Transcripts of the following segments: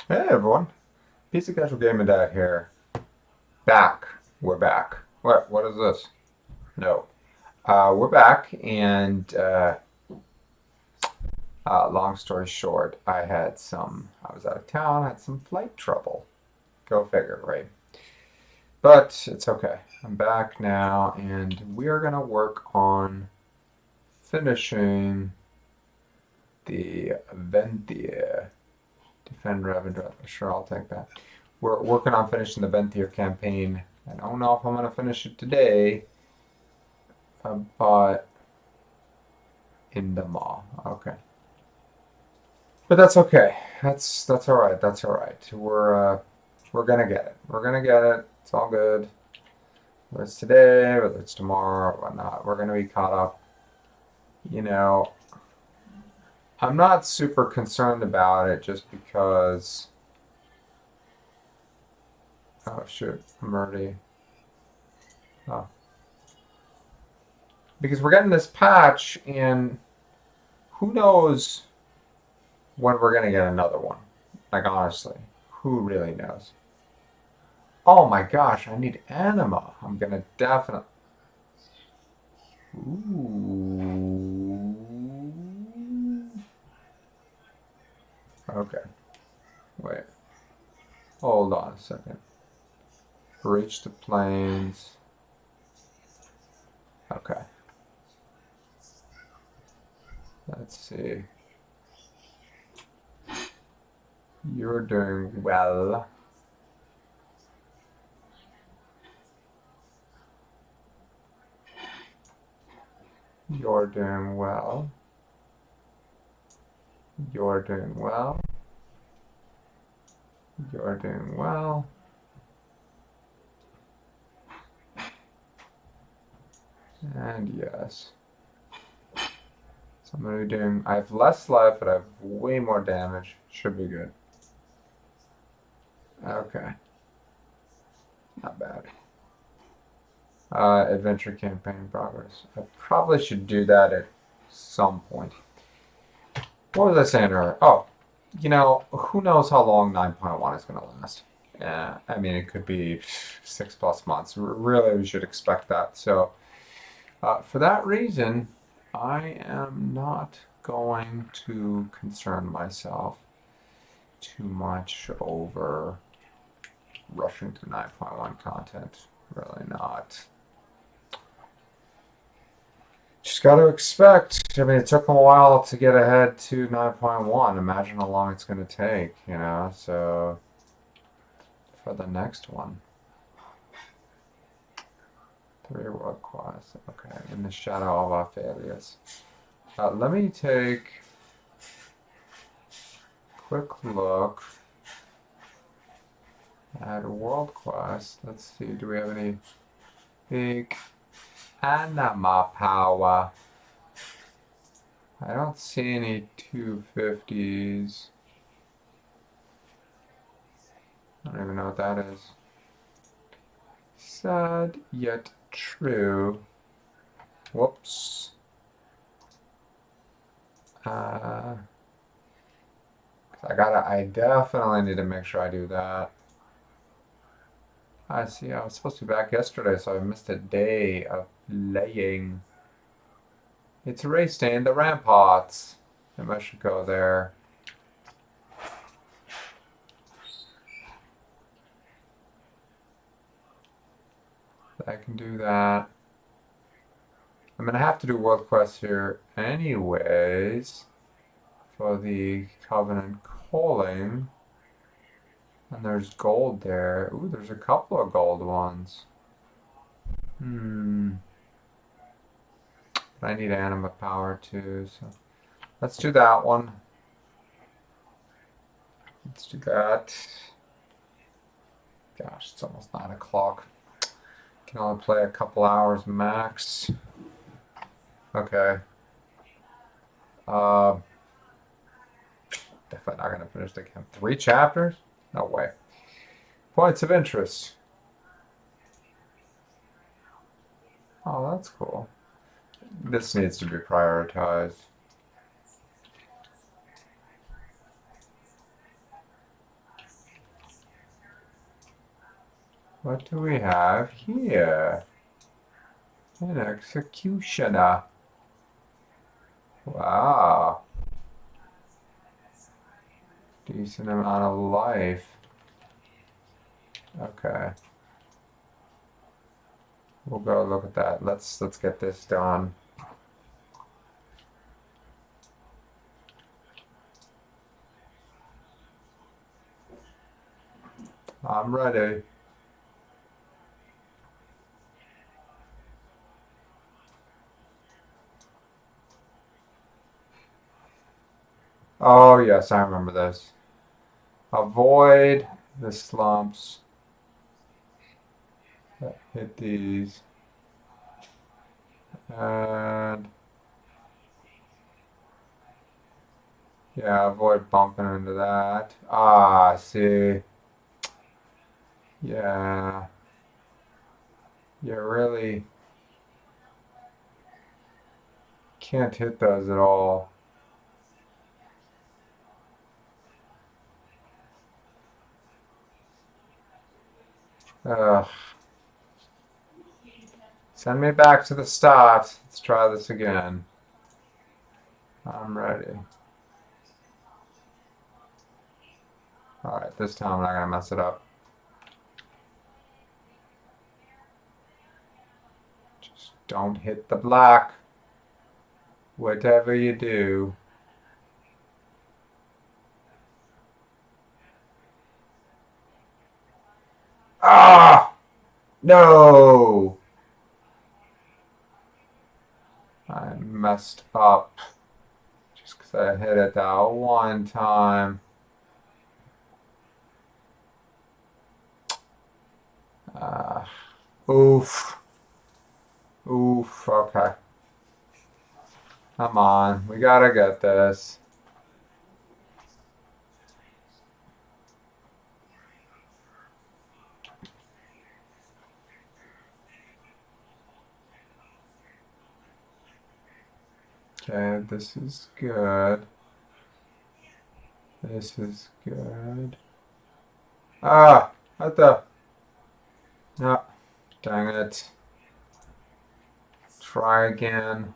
Hey everyone, Piece of Casual Gaming Dad here. Back. We're back. What is this? No. We're back, and long story short, I was out of town, I had some flight trouble. Go figure, right? But it's okay. I'm back now, and we are gonna work on finishing the Venthyr. Defend Revendreth. Sure, I'll take that. We're working on finishing the Venthyr campaign. I don't know if I'm gonna finish it today, but in the mall. Okay, but that's okay. That's all right. That's all right. We're gonna get it. We're gonna get it. It's all good. Whether it's today, whether it's tomorrow, or whatnot, we're gonna be caught up. You know, I'm not super concerned about it just because. Oh shoot, I'm already. Oh, because we're getting this patch, and who knows when we're gonna get another one. Like honestly, who really knows? Oh my gosh, I need anima. I'm gonna definitely. Ooh. Okay, wait. Hold on a second. Reach the plains. Okay, let's see. You're doing well. You're doing well. You're doing well. You're doing well. And yes. So I'm gonna be doing. I have less life, but I have way more damage. Should be good. Okay, not bad. Adventure campaign progress. I probably should do that at some point. What was I saying earlier? Oh, who knows how long 9.1 is going to last? Yeah, I mean, it could be 6+ months. Really, we should expect that. So, for that reason, I am not going to concern myself too much over rushing through 9.1 content. Really not. Just got to expect. I mean, it took them a while to get ahead to 9.1. Imagine how long it's going to take, So, for the next one, 3 world quests. Okay, in the shadow of our failures. Let me take a quick look at world quest. Let's see, do we have any big anima power? I don't see any 250s. I don't even know what that is. Sad yet true. Whoops. I I definitely need to make sure I do that. I see, I was supposed to be back yesterday, so I missed a day of playing. It's a race day in the ramparts. Maybe I should go there. I can do that. I'm gonna have to do world quests here anyways for the Covenant Calling. And there's gold there. Ooh, there's a couple of gold ones. Hmm. But I need anima power too, so let's do that one. Let's do that. Gosh, it's almost 9 o'clock. Can only play a couple hours max. Okay. Uh, Definitely not going to finish the game. 3 chapters? No way. Points of interest. Oh, that's cool. This needs to be prioritized. What do we have here? An executioner. Wow. Decent amount of life. Okay. We'll go look at that. Let's get this done. I'm ready. Oh yes, I remember this. Avoid the slumps that hit these. And yeah, avoid bumping into that. Ah, see. Yeah. You really can't hit those at all. Ugh. Send me back to the start. Let's try this again. I'm ready. Alright, this time I'm not gonna mess it up. Just don't hit the black. Whatever you do. Ah! No! I messed up. Just because I hit it that one time. Uh, oof. Oof. Okay. Come on. We gotta get this. Okay, this is good. This is good. Ah! What the? No. Dang it. Try again.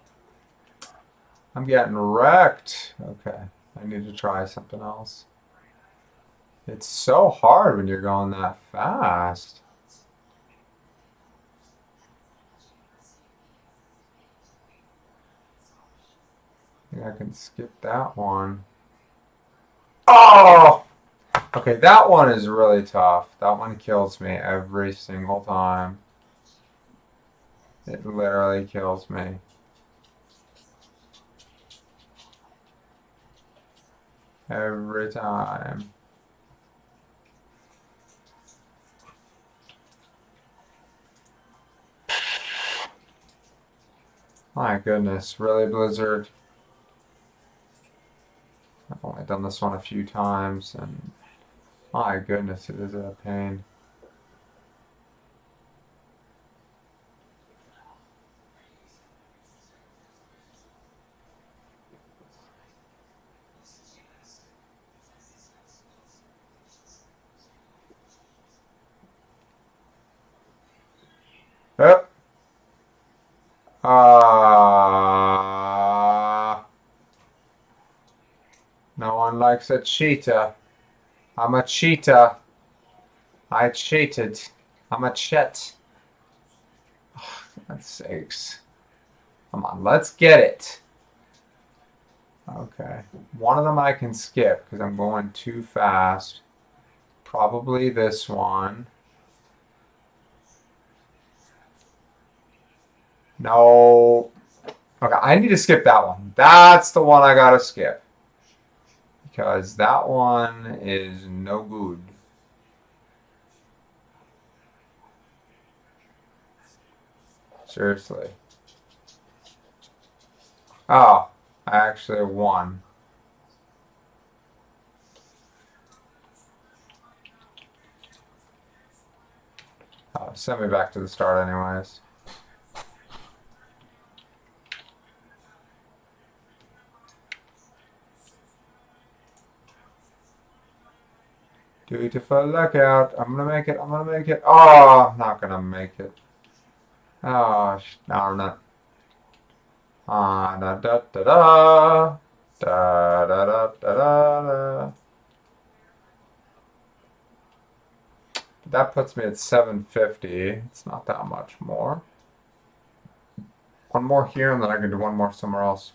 I'm getting wrecked. Okay. I need to try something else. It's so hard when you're going that fast. I think I can skip that one. Oh! Okay, that one is really tough. That one kills me every single time. It literally kills me. Every time. My goodness, really, Blizzard? I've only done this one a few times, and my goodness, it is a pain. Yep. No one likes a cheetah. I'm a cheetah. I cheated. I'm a chet. Oh, for God's sakes. Come on, let's get it. Okay. One of them I can skip because I'm going too fast. Probably this one. No. Okay, I need to skip that one. That's the one I gotta skip. Because that one is no good. Seriously. Oh, I actually won. Oh, send me back to the start anyways. Beautiful lookout. I'm gonna make it. I'm gonna make it. Oh, I'm not gonna make it. Oh, darn it. Ah, da da da da. Da da da da da. That puts me at 750. It's not that much more. One more here, and then I can do one more somewhere else.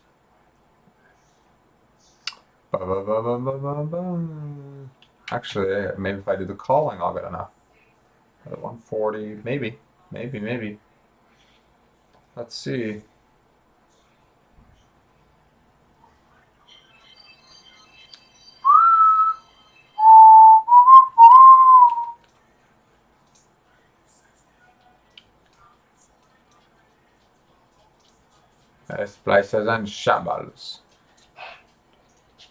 Actually, maybe if I do the calling, I'll get enough. 140, maybe. Maybe. Let's see. Splices and shambles.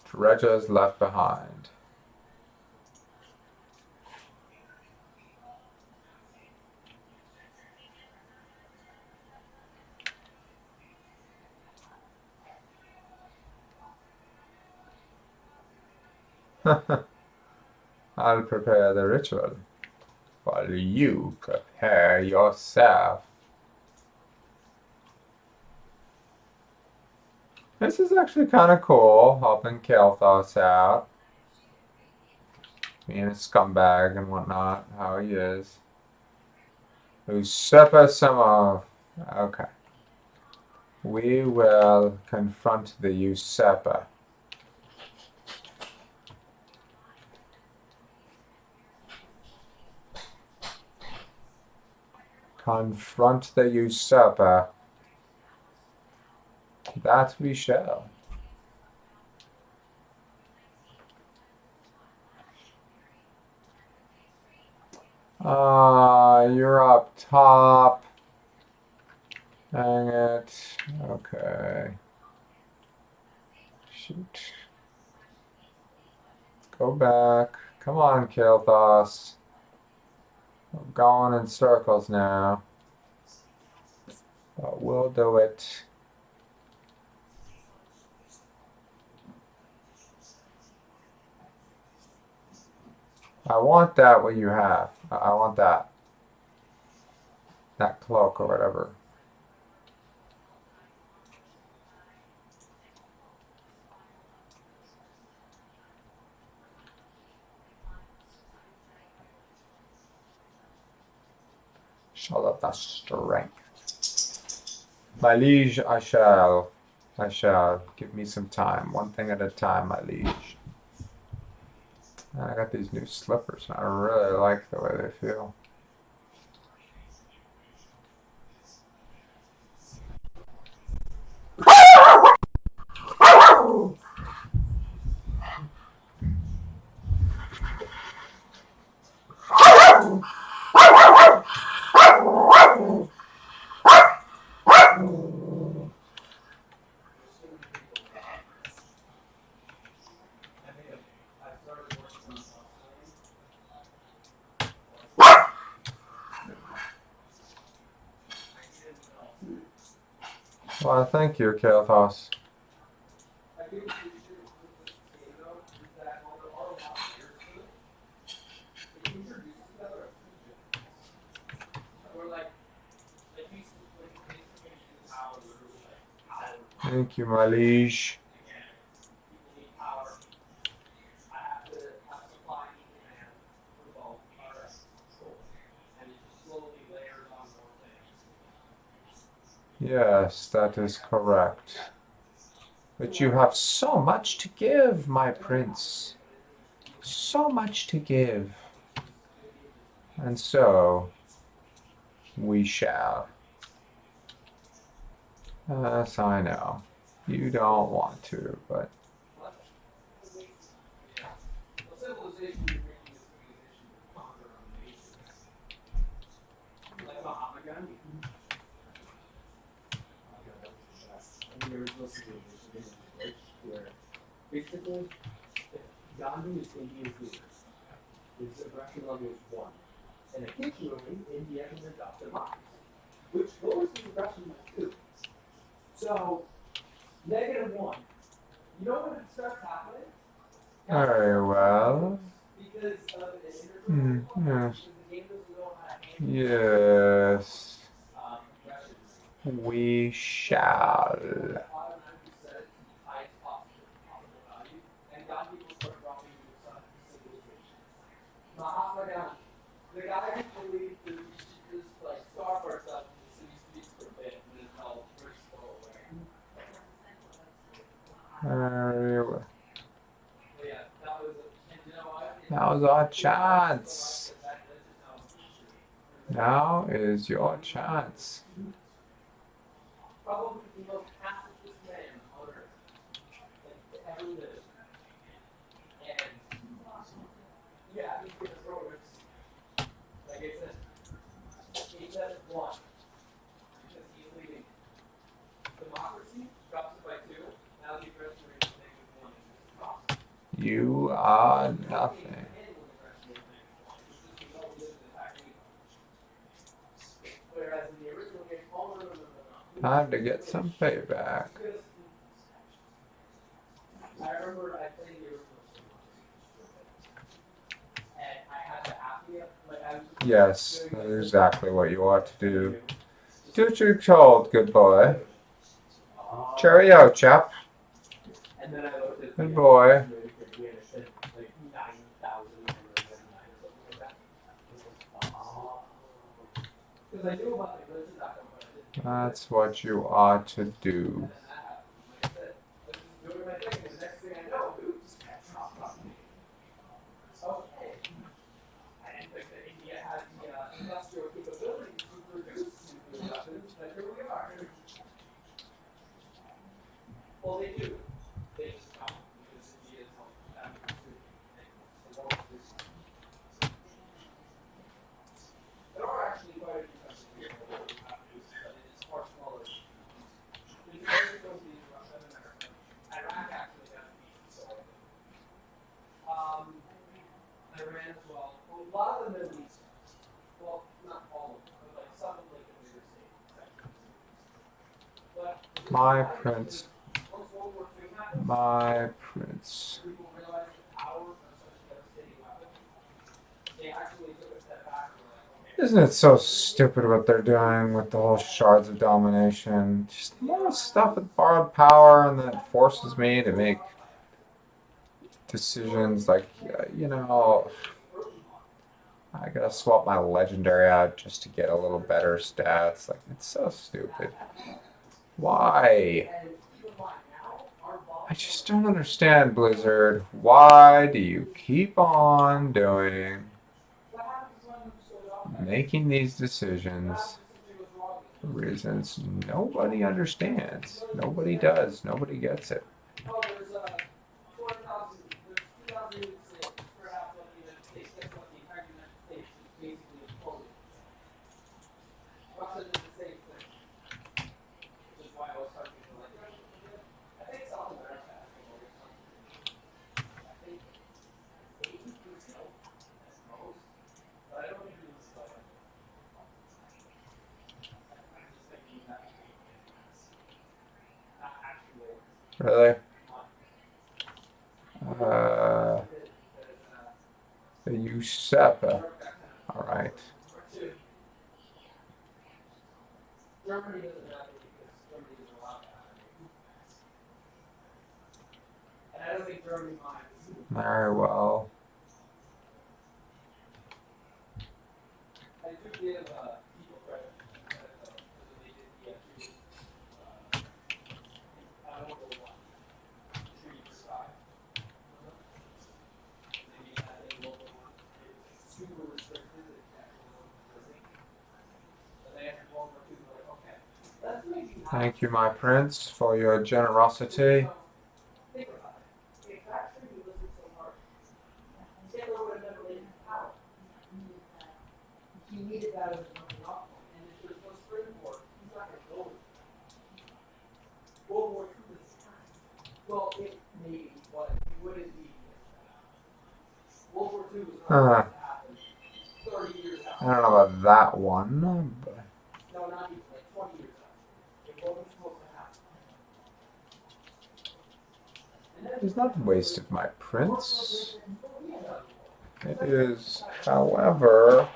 Treasures left behind. I'll prepare the ritual while you prepare yourself. This is actually kind of cool, helping Kael'thas out. Being a scumbag and whatnot, how he is. Usurper Samov. Okay. We will confront the usurper. Confront the usurper. That we shall. You're up top. Dang it. Okay. Shoot. Let's go back. Come on, Kael'thas. We're going in circles now. But we'll do it. I want that, what you have. I want that. That cloak or whatever. Show up the strength. My liege, I shall. Give me some time. One thing at a time, my liege. I got these new slippers, and I really like the way they feel. Well, thank you, Kael'thas. Thank you, my liege. Yes, that is correct. But you have so much to give, my prince. So much to give. And so, we shall. Yes, I know. You don't want to, but... Basically, Gandhi is India's leader. His aggression level is 1. And occasionally, India has adopted lies, which lowers his aggression by 2. So, -1. You know when it starts happening? Very well. Yes. Yes. We shall. The guy who believes that we should just like starve ourselves in the city streets for a bit and then all risks go away. Yeah, that was, and you know what? That was our chance. Now is your chance. Probably the most pacifist man on earth, like to ever live. And yeah, he's gonna throw it. Like I said, he said it once because he's leaving. Democracy drops it by 2. Now the aggressor rate is -1. You are nothing. Whereas in the original game, oh no. Time to get some payback. I remember I played the original and I had to ask you, like I was just Yes, that is exactly what you ought to do. Do what you're told, good boy. Cheerio, chap. and then I looked at Good boy. and it said like 9,000 or something like that. Because I knew about the glitches that one, but I didn't. That's what you ought to do. Like I said, I was just doing my thing, and the next thing I know, dude, just kept dropping me. Okay. I didn't think that India had the industrial capabilities to produce nuclear weapons, but here we are. Well, they do. They just don't, because India is all that there are actually quite a few countries here that have nukes, but it is far smaller. It's very close to Russia and America. Iraq actually has a decent soil. Iran as well. A lot of the Middle East, well, not all of them, but like some of like the bigger states. But My prince. once World War II happened, My prince. people realized the power of such a devastating weapon. They actually took a step back and were like, okay. Isn't it so stupid what they're doing with the whole shards of domination? Just more stuff with borrowed power, and that forces me to make decisions like, you know, I gotta swap my legendary out just to get a little better stats. Like, it's so stupid. Why? I just don't understand, Blizzard. Why do you keep on making these decisions for reasons nobody understands? Nobody does. Nobody gets it. Oh, there's 4,000, there's 2,006, perhaps what the United States, guess what the entire United States is basically imploding. Russia did the same thing. Which is why I was talking to like, I think South America has the lowest concentration. I think 80% at most. But I don't think it was like, I'm just thinking that not actual. Really? The usurper. Alright. Germany doesn't have it because Germany isn't allowed to have it. And I don't think Germany minds. Very well. I do give people credit because they did the treaty. I don't know what. Treaty Versailles. They made that a local one. It was super restricted. It actually wasn't. But they had World War II. They're like, okay, let's make you Thank you, my prince, for your generosity. think about it. If that treaty wasn't so hard, Hitler would have never been in power. He needed that as a jumping off point. And if there's no springboard, he's not going to go with it. World War II is time. Well, it maybe, but it wouldn't be. World War II was supposed to happen 30 years I after. don't know about that one, but No, not even, like 20 years after. It wasn't supposed to happen. he's not wasted, my prince. It is, however,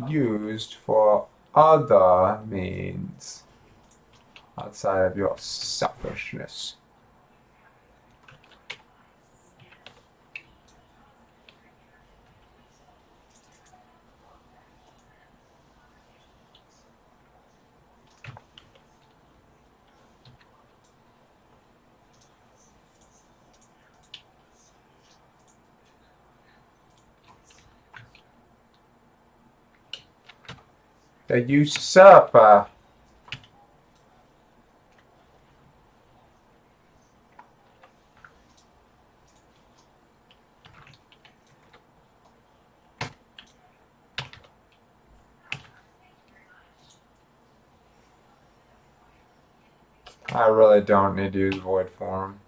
used for other means outside of your selfishness. The usurper. I really don't need to use void form.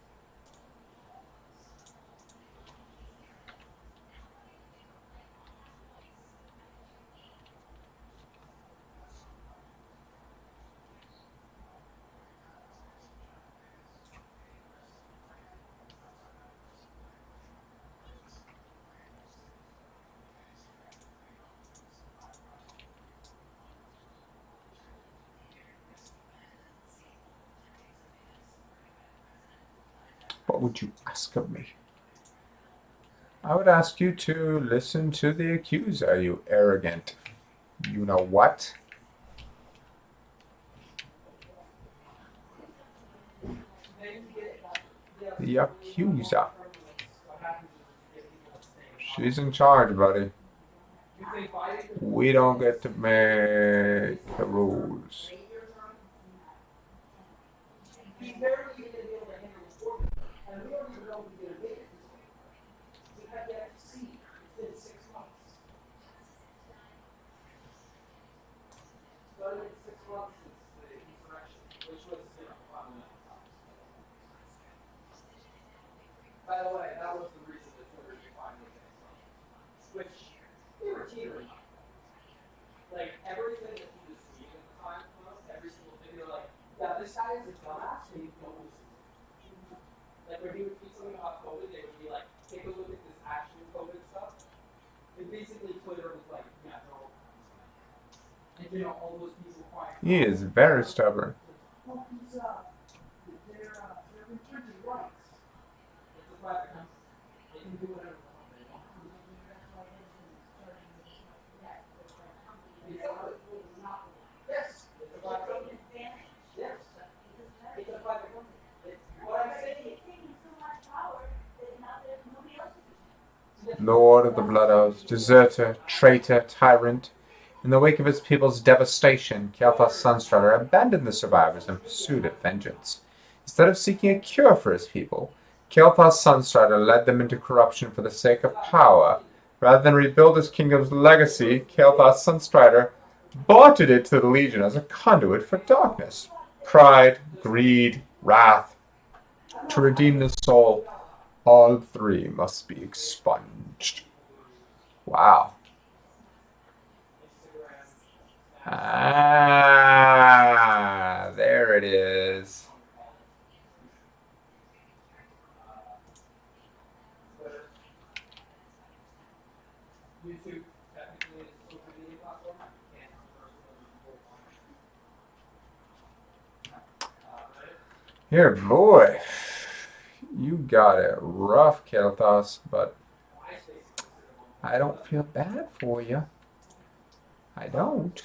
What would you ask of me? I would ask you to listen to the accuser, you arrogant. You know what? The accuser. She's in charge, buddy. We don't get to make the rules. He's barely even been able to handle the quarter, and we don't even know if he's going to make it this week. We have yet to see. It's been 6 months. Started 6 months since the insurrection, which was, fundamental. By the way, that was the reason that Twitter declined the 6 months. Which, they were teetering. Like, everything that he was tweeting at the time, every single thing, they were like, yeah, this guy is a dumbass, and you don't listen to him. Like, when he would tweet something about COVID, they would be like, take a look at this actual COVID stuff. And basically, Twitter was like, yeah, no. And, all those people quiet. He is very stubborn. Well, they're infringing rights. It's a private company. They can do whatever they want. Yes, it's a private company. Yes, it's a private company. It's what I'm saying. Lord of the Blood Oaths, deserter, traitor, tyrant. In the wake of his people's devastation, Kael'thas Sunstrider abandoned the survivors in pursuit of vengeance. Instead of seeking a cure for his people, Kael'thas Sunstrider led them into corruption for the sake of power. Rather than rebuild his kingdom's legacy, Kael'thas Sunstrider vaunted it to the Legion as a conduit for darkness. Pride, greed, wrath. To redeem the soul, all three must be expunged. Wow. Ah, there it is. YouTube technically is a social media platform. You can't Here, boy. You got it rough, Kael'thas, but I don't feel bad for you. I don't.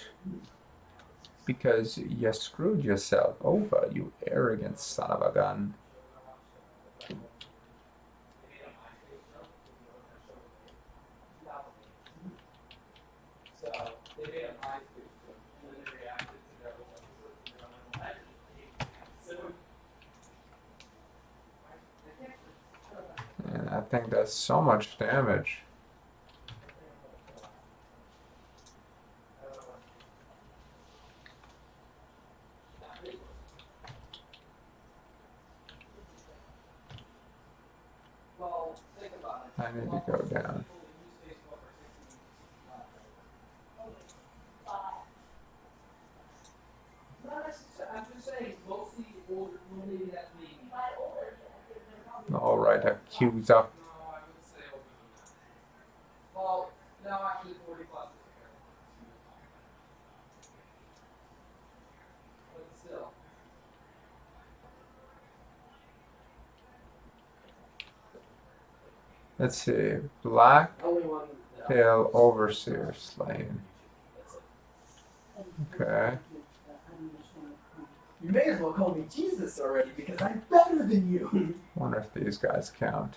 Because you screwed yourself over, you arrogant son of a gun. And that thing does so much damage. I need to go down. I'm just saying, mostly older, maybe that's me. Alright, accuser. Let's see. Black Only one that Pale Overseer slain. That's it. Okay. You may as well call me Jesus already because I'm better than you. Wonder if these guys count.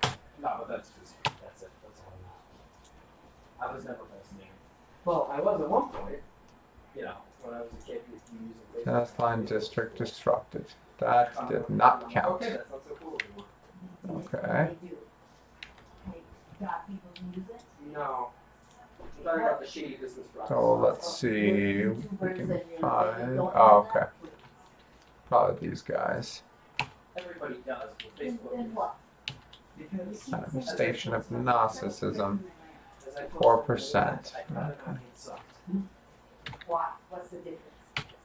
No, but that's just that's it. That's all. I was never fascinated. Well, I was at one point. You know, when I was a kid, with you using Facebook. Task line district disrupted. That did not count. Okay, that's not so cool anymore. Okay. No. I'm talking about the shady business process. So let's see. We can find. Oh, okay. Probably these guys. Everybody does with Facebook. Manifestation of Gnosticism. 4%. Okay. Why? What's the difference?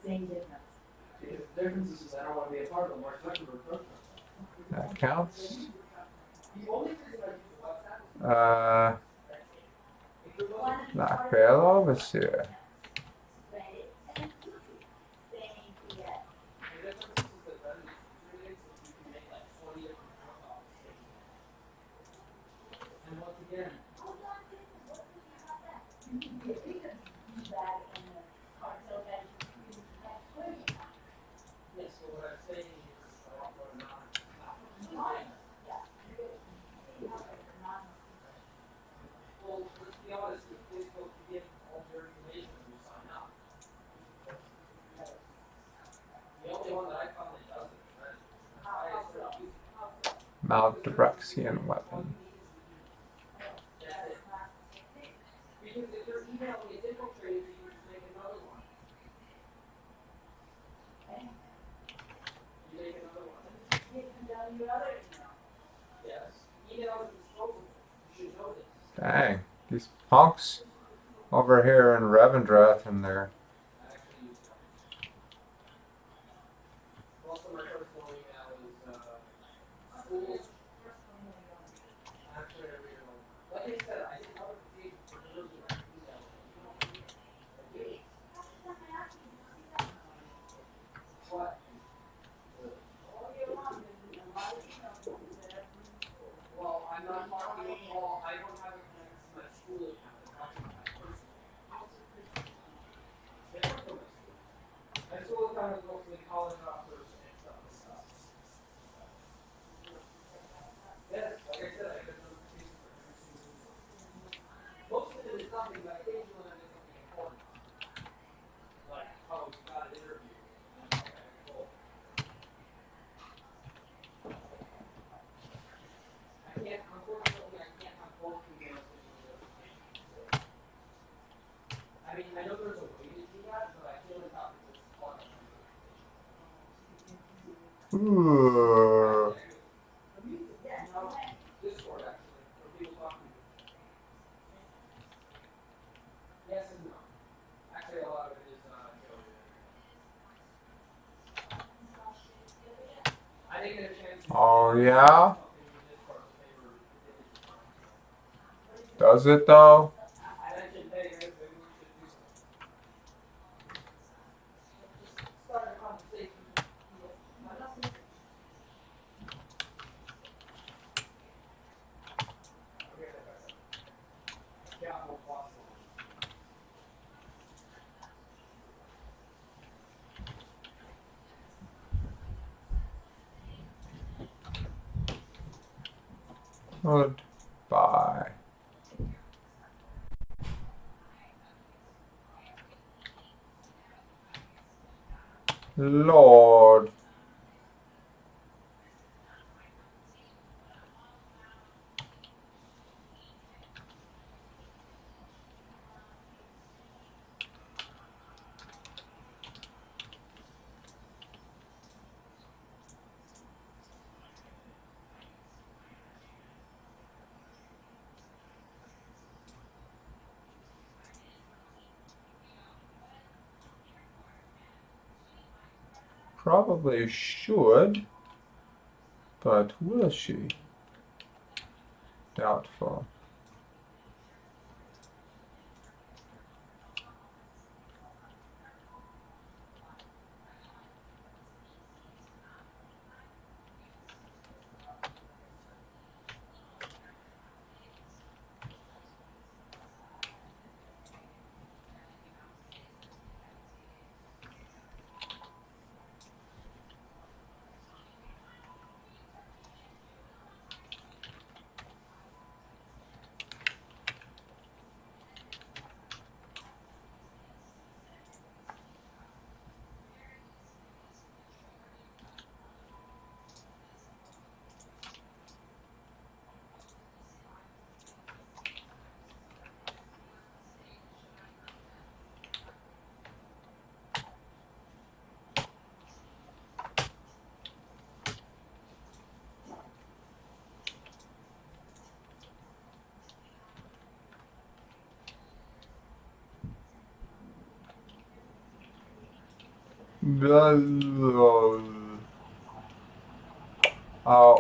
Same difference. Because the difference is just I don't want to be a part of Mark Zuckerberg program. That counts. The only reason I use WhatsApp Black Pale Overseer. and once again, yes, so what I'm saying is what not. Well, let's be honest, if Facebook can get all your information when you sign up. The only one that I found that does it, right? That's why I started using it. Maldirexian weapon. That's it. Because if their email gets infiltrated, you can just make another one. You make another one. Yes. Email is disposable. You should know this. Dang. These punks over here in Revendreth and they're I actually use it. Also, my personal email is school. Actually, I read it all. Like I said, I didn't know the page for literally my email. What? Well, I'm not talking. Well, I don't have it connected to my school account. I'm talking about my personal. They don't go to my school. My school account is mostly college offers and stuff. Yes, like I said, I get notifications for every single email. Most of it is nothing, but occasionally I get something important. Like, oh, you got an interview. Okay, cool. Unfortunately, I can't have both emails in the notifications. I mean, I know there's a way to do that, but I feel like that would just clog up my notifications. ooh. Discord, actually, for people talking. Yes and no. Actually, a lot of it is Joe. I didn't get a chance to. Oh yeah? Does it though? I mentioned, hey, maybe we should do something. Just start a conversation. Yeah, we'll pause it. Goodbye. Lord. Probably should, but will she? Doubtful.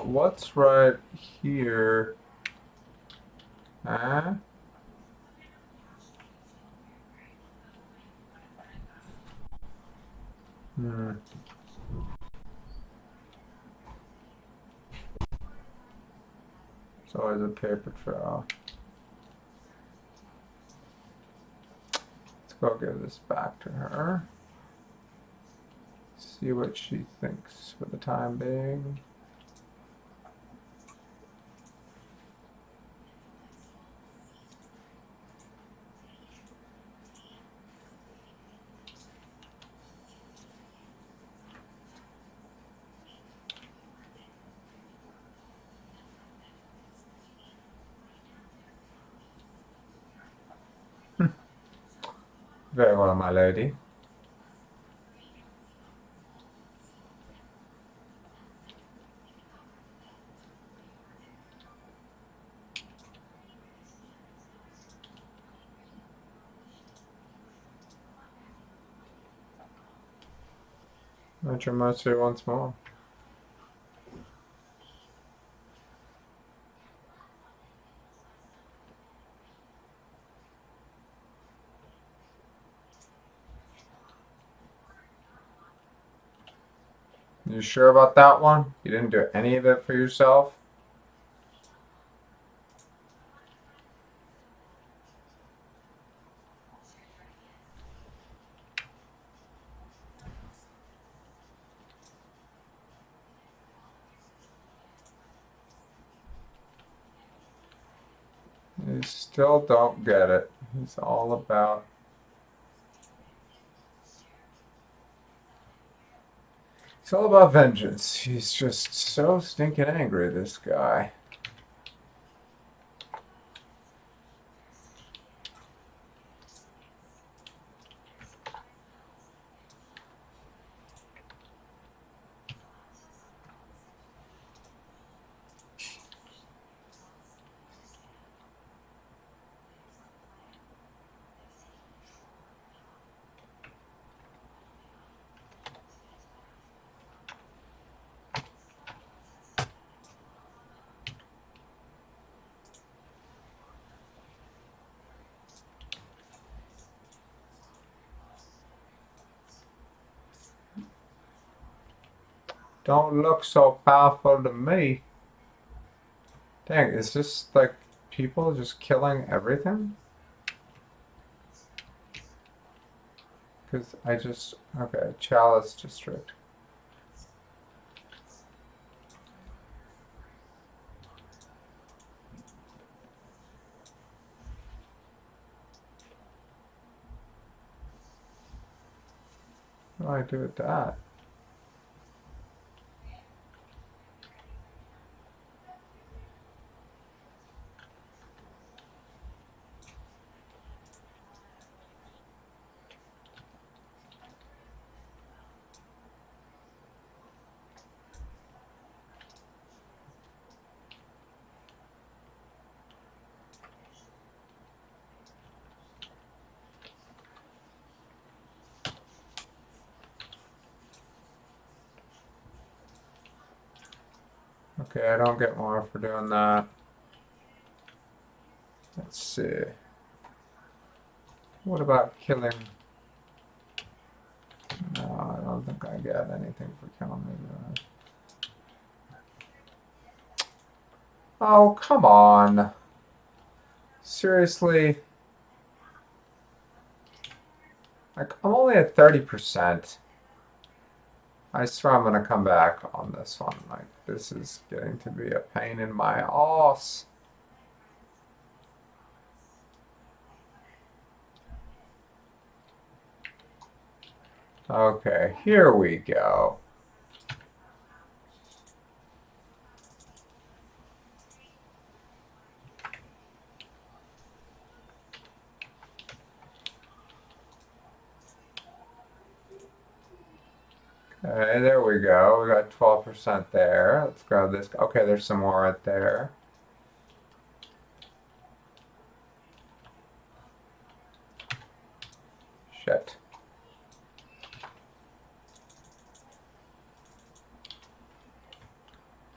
What's right here? Huh? Hmm. It's always a paper trail. Let's go give this back to her. See what she thinks for the time being. Very well, my lady. At your mercy once more. You sure about that one? You didn't do any of it for yourself? You still don't get it. It's all about... It's all about vengeance. He's just so stinking angry, this guy. Don't look so powerful to me. Dang, is this like people just killing everything? Because I just... Okay, Chalice District. What do I do with that? Okay, I don't get more for doing that. Let's see. What about killing? No, I don't think I get anything for killing these guys. Oh, come on. Seriously? Like, I'm only at 30%. I swear I'm gonna come back on this one. Like, this is getting to be a pain in my ass. Okay, here we go. Okay, there we go. We got 12% there. Let's grab this. Okay, there's some more right there. Shit.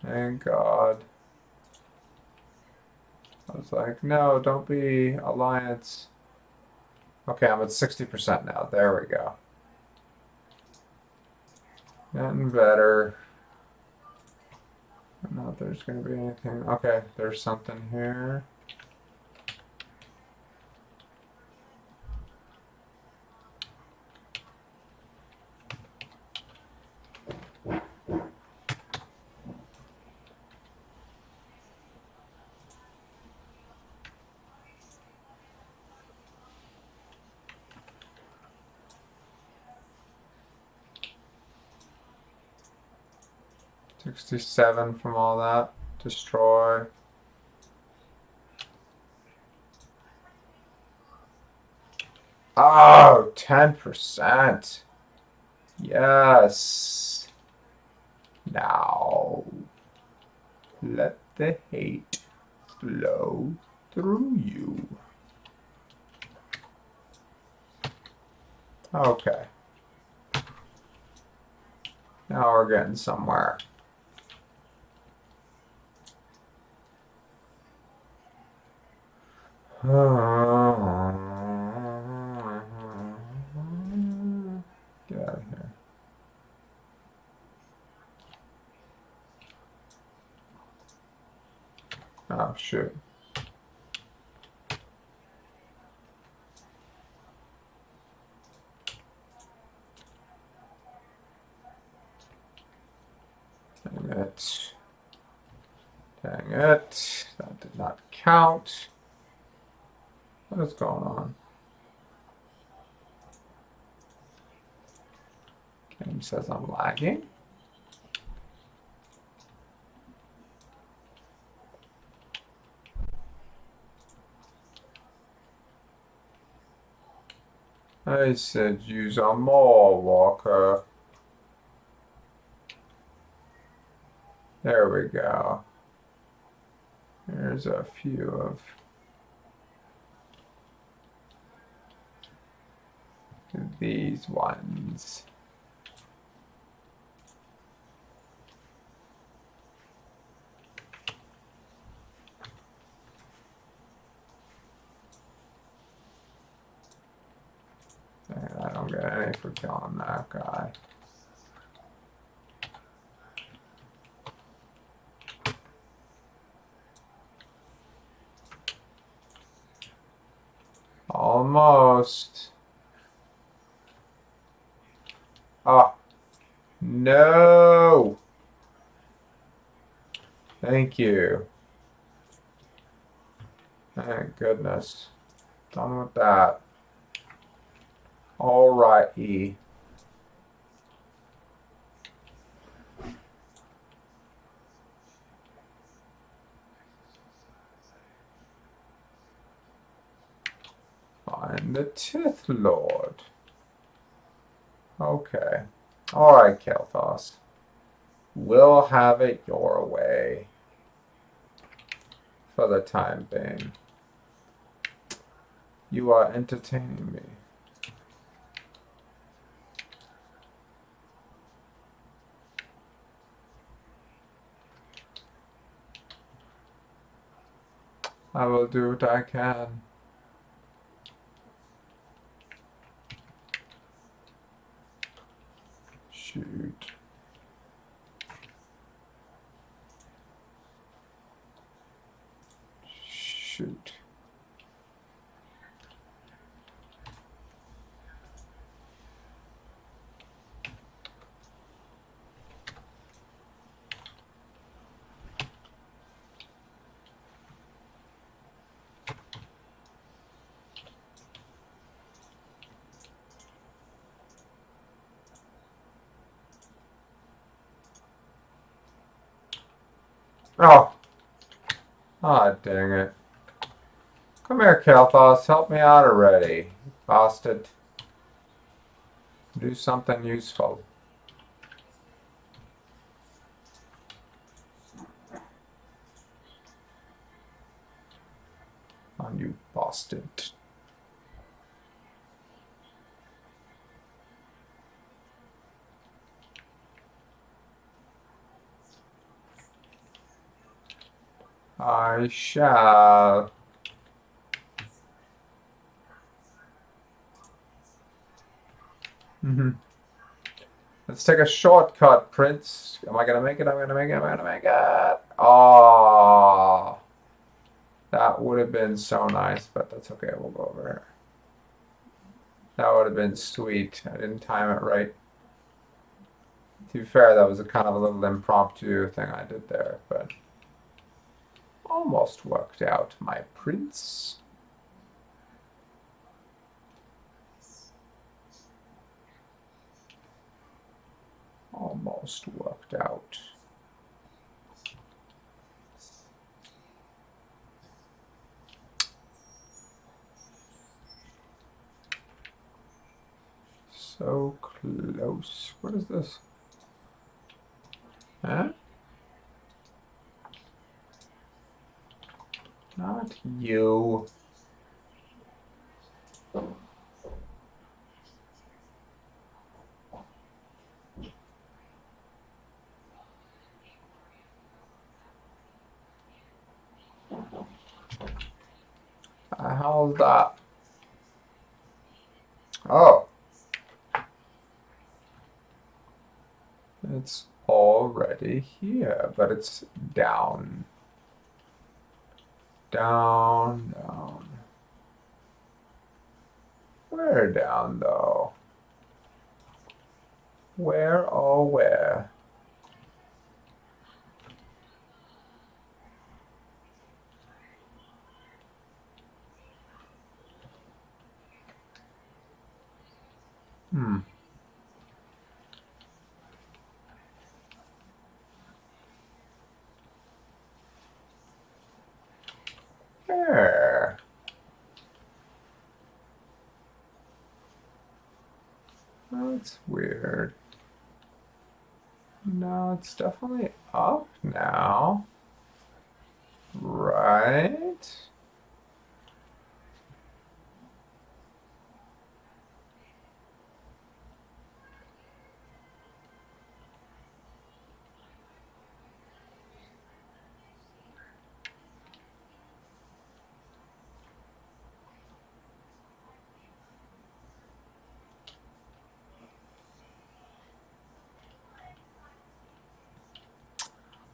Thank God. I was like, no, don't be alliance. Okay, I'm at 60% now. There we go. Getting better. I don't know if there's going to be anything. Okay, there's something here. $67 from all that. Destroy. Oh, 10%. Yes. Now, let the hate flow through you. Okay. Now we're getting somewhere. Get out of here. Oh, shoot. Dang it. Dang it. That did not count. What is going on? Game says I'm lagging. I said use a mall walker. There we go. Here's a few of these ones. And I don't get any for killing that guy. Almost. Oh, no. Thank you. Thank goodness. Done with that. Alrighty. Find the Tith Lord. Okay. Alright, Kelthos. We'll have it your way. For the time being. You are entertaining me. I will do what I can. Shoot. Shoot. Oh! Ah, dang it. Come here, Kelthos. Help me out already. Bastard. Do something useful. On you, bastard. I shall. Let's take a shortcut, Prince. Am I gonna make it? I'm gonna make it. I'm gonna make it. Oh, that would have been so nice, but that's okay. We'll go over here. That would have been sweet. I didn't time it right. To be fair, that was a kind of a little impromptu thing I did there, but almost worked out, my prince. Almost worked out. So close. What is this? Huh? Not you. How's that? Oh. It's already here, but it's down. Down, down. Where down, though? Where, oh, where? Hmm. There. That's weird. No, it's definitely up now. Right?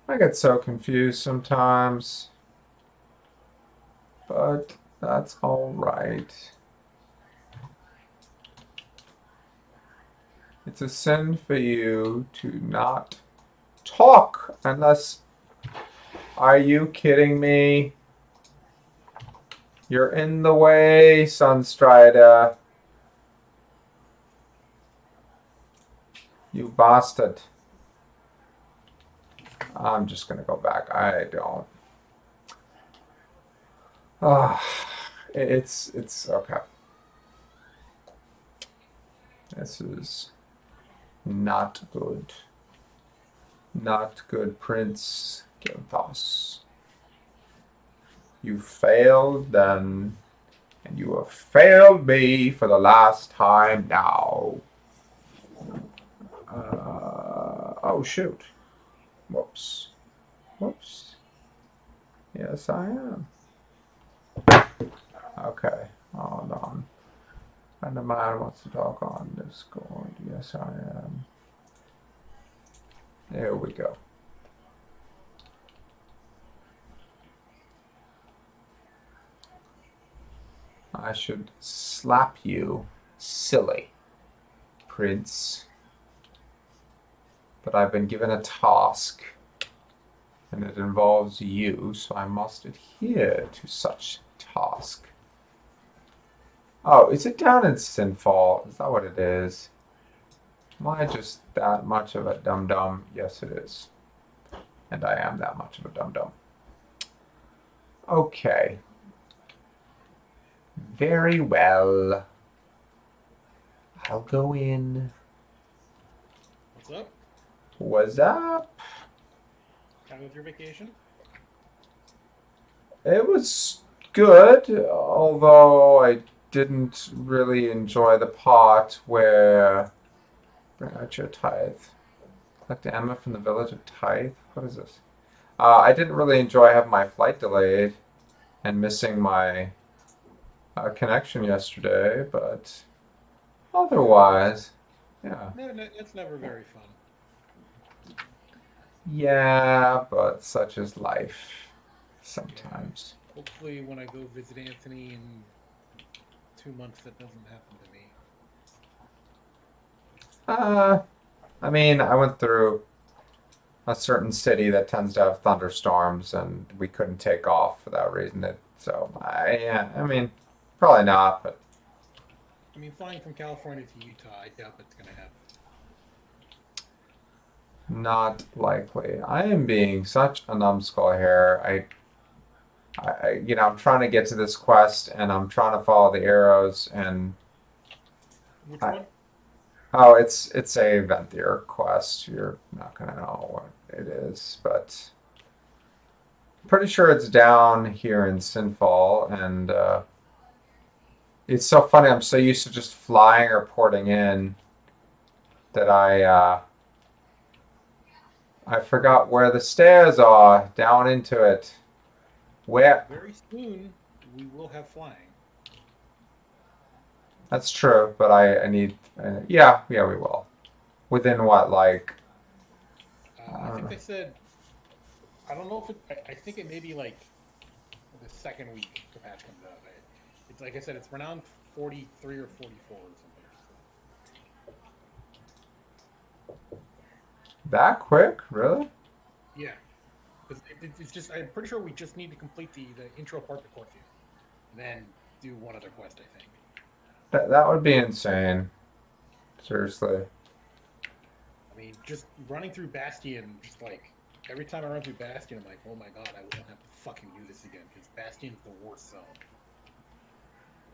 I get so confused sometimes, but that's all right. It's a sin for you to not talk unless. Are you kidding me? You're in the way, Sunstrider. You bastard. I'm just gonna go back. I don't. It's okay. This is not good. Not good, Prince Gilthos. You failed then, and you have failed me for the last time now. Oh shoot. Whoops. Whoops. Yes, I am. Okay, hold on. Friend of mine wants to talk on Discord. Yes, I am. There we go. I should slap you, silly Prince. But I've been given a task, and it involves you, so I must adhere to such task. Oh, is it down in Sinfall? Is that what it is? Am I just that much of a dum-dum? Yes, it is. And I am that much of a dum-dum. Okay. Very well. I'll go in. What's up? What's up? Done with your vacation? It was good, although I didn't really enjoy the part where bring out your tithe. Collect Emma from the village of Tithe. What is this? I didn't really enjoy having my flight delayed and missing my connection yesterday, but otherwise, yeah. No, it's never very fun. Yeah, but such is life Yeah. sometimes. Hopefully, when I go visit Anthony in 2 months, that doesn't happen to me. Uh, I mean, I went through a certain city that tends to have thunderstorms, and we couldn't take off for that reason. Yeah, I mean, probably not, but I mean, flying from California to Utah, I doubt that's gonna happen. not likely. I am being such a numbskull here. I'm trying to get to this quest, and I'm trying to follow the arrows, and Which I, one? oh, it's a Venthyr quest. You're not gonna know what it is, but pretty sure it's down here in Sinfall, and it's so funny. I'm so used to just flying or porting in that I forgot where the stairs are down into it. Where? Very soon, we will have flying. That's true, but I need. Yeah, we will. Within what, like? I I don't think know. they said. I don't know if it. I think it may be like the second week the patch comes out. It's like I said, it's renowned 43 or 44 or something. That quick? Really? Yeah, because it's just. I'm pretty sure we just need to complete the intro part to Corfu, and then do one other quest. I think. That would be insane. Seriously. I mean, just running through Bastion, just like every time I run through Bastion, I'm like, oh my god, I won't have to fucking do this again because Bastion's the worst zone.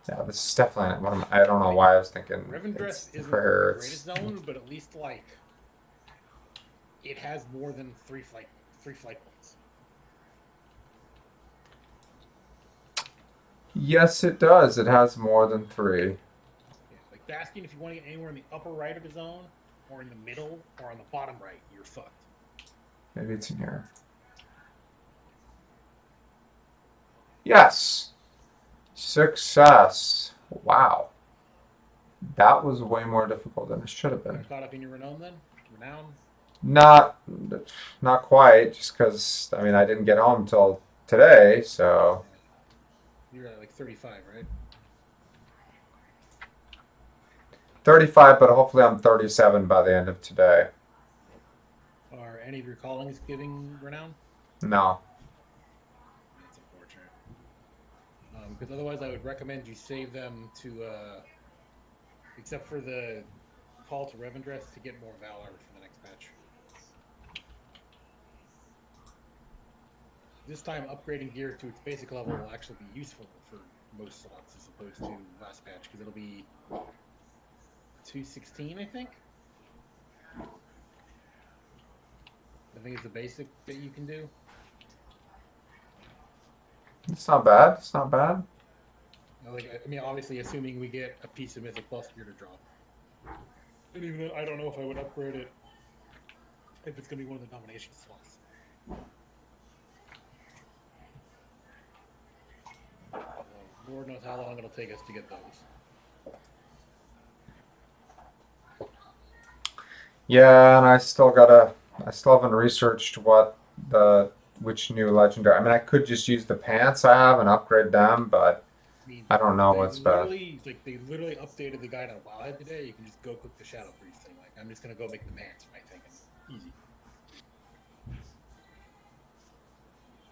Yeah, this is definitely one of my, I don't know Like, why I was thinking Revendreth it's for isn't the her. greatest It's zone, but at least like it has more than three flight points. yes, it does. It has more than three. Yeah, like Bastion, if you want to get anywhere in the upper right of the zone, or in the middle, or on the bottom right, you're fucked. Maybe it's in here. Yes, success. Wow, that was way more difficult than it should have You got been. caught up in your renown then? Renown? Not, not quite. Just because I mean I didn't get home till today, so Yeah. You're at like 35, right? 35. But hopefully I'm 37 by the end of today. Are any of your callings giving renown? No. That's unfortunate. Because otherwise, I would recommend you save them to, except for the call to Revendreth to get more Valor for the next patch. This time, upgrading gear to its basic level will actually be useful for most slots as opposed to last patch, because it'll be 216, I think. I think it's the basic that you can do. It's not bad. It's not bad. Like, I mean, obviously, assuming we get a piece of Mythic Plus gear to drop. And even then, I don't know if I would upgrade it if it's going to be one of the domination slots. Although, Lord knows how long it'll take us to get those. Yeah, and I still haven't researched the which new legendary. I mean, I could just use the pants I have and upgrade them, but I mean, I don't know what's best. they literally updated the guide on Wildhead today. You can just go click the Shadow Priest thing. Like, I'm just gonna go make the pants, my thinking. Easy.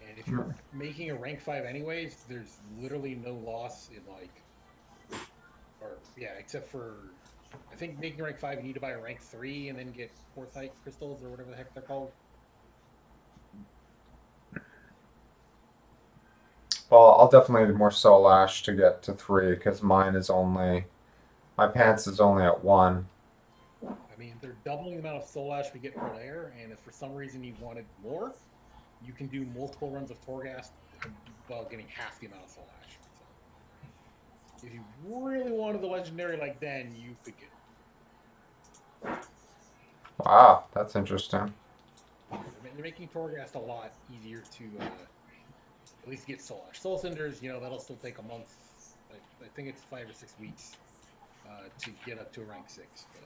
And if you're making a rank 5 anyways, there's literally no loss in like, or yeah, except for I think making rank 5 you need to buy a rank 3 and then get Forthite crystals or whatever the heck they're called. Well, I'll definitely need more Soul Ash to get to three because mine is only my pants is only at one. I mean, they're doubling the amount of soul ash we get per layer, and if for some reason you wanted more, you can do multiple runs of Torghast while getting half the amount of soul ash. So, if you really wanted the legendary like then, you could get it. Wow, that's interesting. They're making Torghast a lot easier to at least get Soul Ash. Soul Cinders, that'll still take a month. I think it's 5 or 6 weeks to get up to a rank 6. But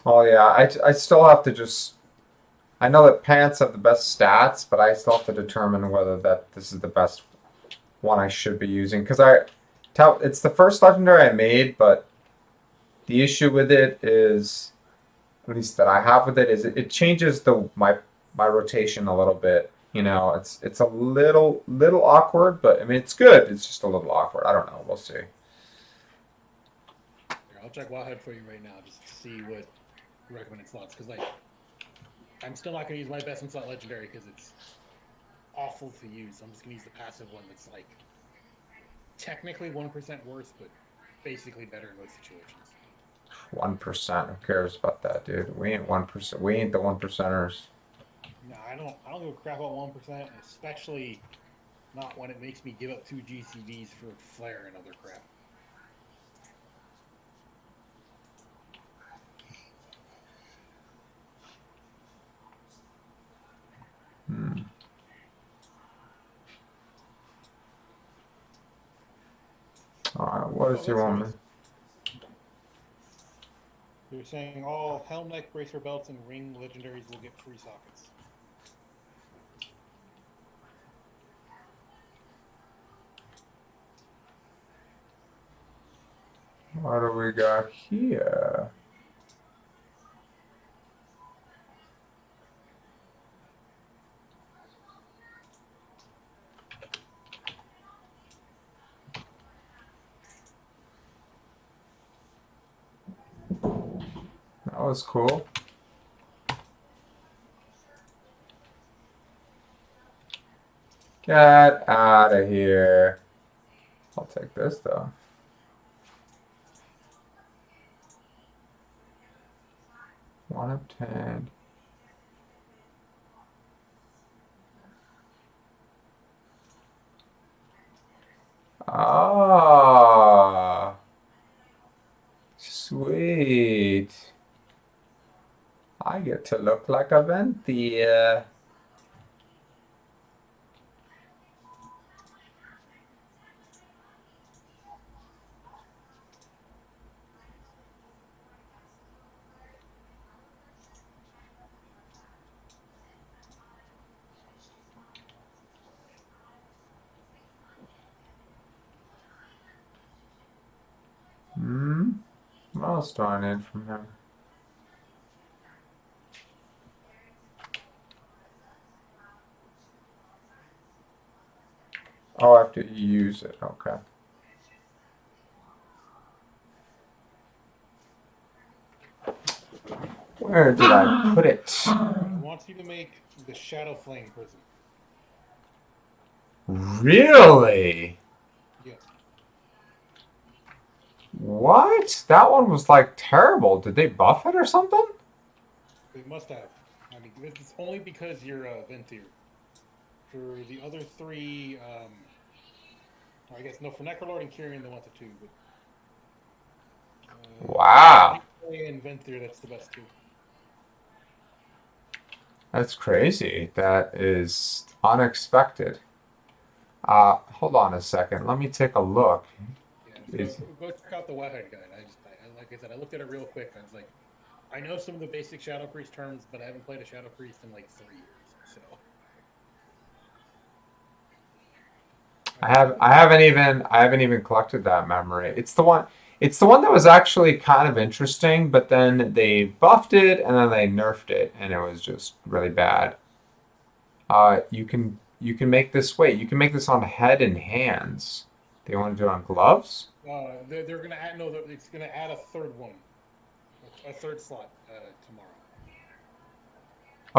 Oh yeah, I still have to just. I know that pants have the best stats, but I still have to determine whether that this is the best one I should be using because it's the first legendary I made, but the issue with it is, at least that I have with it, is it changes my rotation a little bit. It's a little awkward, but I mean it's good. It's just a little awkward. I don't know. We'll see. here, I'll check Wildhead for you right now just to see what recommended slots. Because I'm still not going to use my best in slot legendary because it's awful to use. I'm just going to use the passive one that's like technically 1% worse, but basically better in most situations. 1%. Who cares about that, dude? We ain't 1%. We ain't the 1%ers. No, I don't give a crap about 1%, especially not when it makes me give up 2 GCVs for flare and other crap. Hmm. All right. What does he That's want me? nice. They're saying all Helm Neck, Bracer Belts, and Ring legendaries will get free sockets. What do we got here? That was cool. Get out of here. I'll take this though. One of 10. Ah, sweet. I get to look like a Venthyr. Hmm. What else do I need from him? Oh, I have to use it. Okay. Where did I put it? He wants you to make the Shadow Flame Prism. Really? Yes. What? That one was like terrible. Did they buff it or something? They must have. I mean, it's only because you're Venthyr. For the other three, I guess no, for Necrolord and Kyrian they want the two, but Wow. and Venthyr that's the best two. That's crazy. That is unexpected. Hold on a second. Let me take a look. Yeah, just Is go check out the Webhead guide. Like I said, I looked at it real quick. I was like, I know some of the basic Shadow Priest terms, but I haven't played a Shadow Priest in like 3 years. So I haven't even collected that memory. It's the one that was actually kind of interesting, but then they buffed it and then they nerfed it and it was just really bad. You can make this wait, you can make this on head and hands. Do you want to do it on gloves? they're gonna add no, it's gonna add a third one, a third slot tomorrow.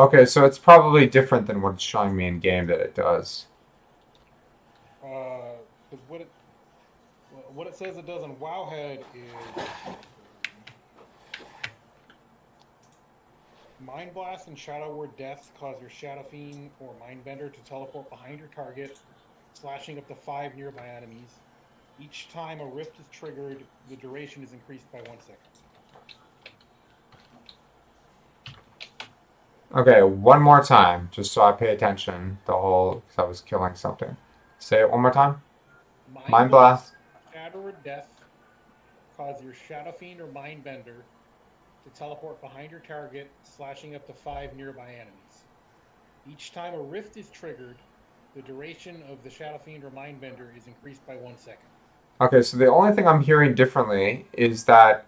Okay, so it's probably different than what it's showing me in game that it does. Because what it says it does on Wowhead is Mind Blast and Shadow Word Death cause your Shadow Fiend or Mindbender to teleport behind your target, slashing up to 5 nearby enemies. Each time a rift is triggered, the duration is increased by 1 second. Okay, one more time, just so I pay attention. The whole, because I was killing something. Say it one more time. Mind Mind Blast. Blast, Shatter or Death cause your Shadow Fiend or Mindbender to teleport behind your target, slashing up to 5 nearby enemies. Each time a rift is triggered, the duration of the Shadow Fiend or Mindbender is increased by 1 second. Okay, so the only thing I'm hearing differently is that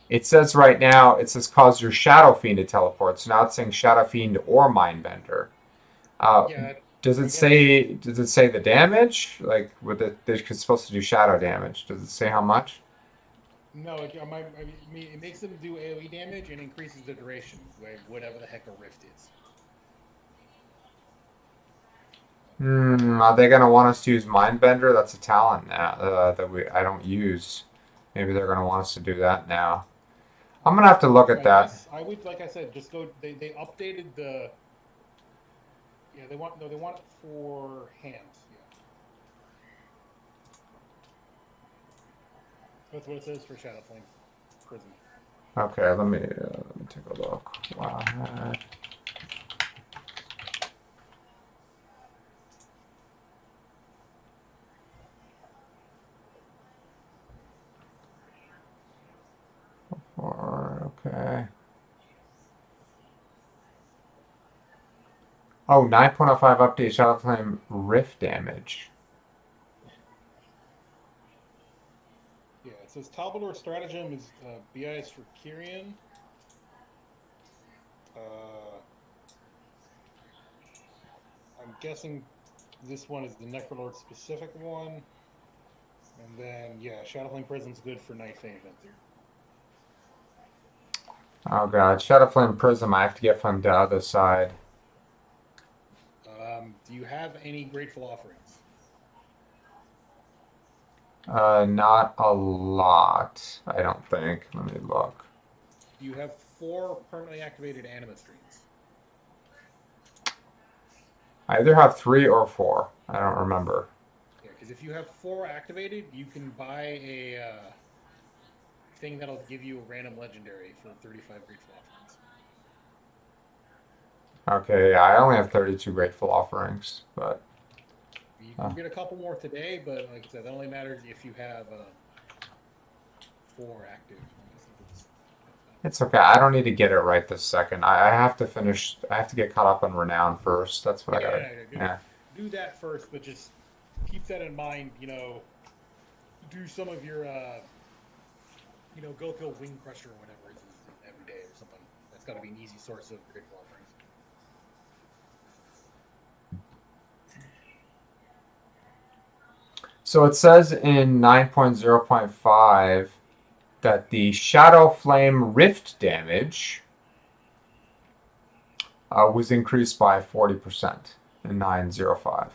it says right now, it says cause your Shadow Fiend to teleport. So now it's saying Shadow Fiend or Mindbender. Uh, Yeah, does I it guess. say the damage? Like with it, they're supposed to do shadow damage. Does it say how much? No, it makes them do AoE damage and increases the duration, whatever the heck a rift is. Are they gonna want us to use Mindbender? That's a talent now that I don't use. Maybe they're gonna want us to do that now. I'm gonna have to look at I that. guess I would, like I said, just go. They updated the. Yeah, they want, no, they want it for hands. Yeah, that's what it says for Shadow Flame Prism. Okay, let me take a look. Wow. Okay. Oh, 9.05 update Shadow Flame Rift damage. Yeah, it says Talbot Stratagem is BIS for Kyrian. Uh, I'm guessing this one is the Necrolord specific one. And then, yeah, Shadow Flame Prism's good for Night Fae and Venthyr. Oh god, Shadow Flame Prism I have to get from the other side. Do you have any Grateful Offerings? Not a lot, I don't think. Let me look. You have 4 permanently activated anima streams. I either have 3 or 4. I don't remember. Yeah, because if you have 4 activated, you can buy a thing that'll give you a random legendary for 35 Grateful Offerings. Okay, yeah, I only have 32 Grateful Offerings, but You can get a couple more today, but like I said, that only matters if you have 4 active. Let me see if it's it's okay. I don't need to get it right this second. I have to finish. I have to get caught up on Renown first. That's what I yeah, gotta. yeah, yeah, Yeah. do that first, but just keep that in mind. Do some of your go kill Wing Crusher or whatever it is every day or something. That's got to be an easy source of Grateful Offerings. So it says in 9.0.5 that the Shadow Flame Rift damage was increased by 40% in 9.05.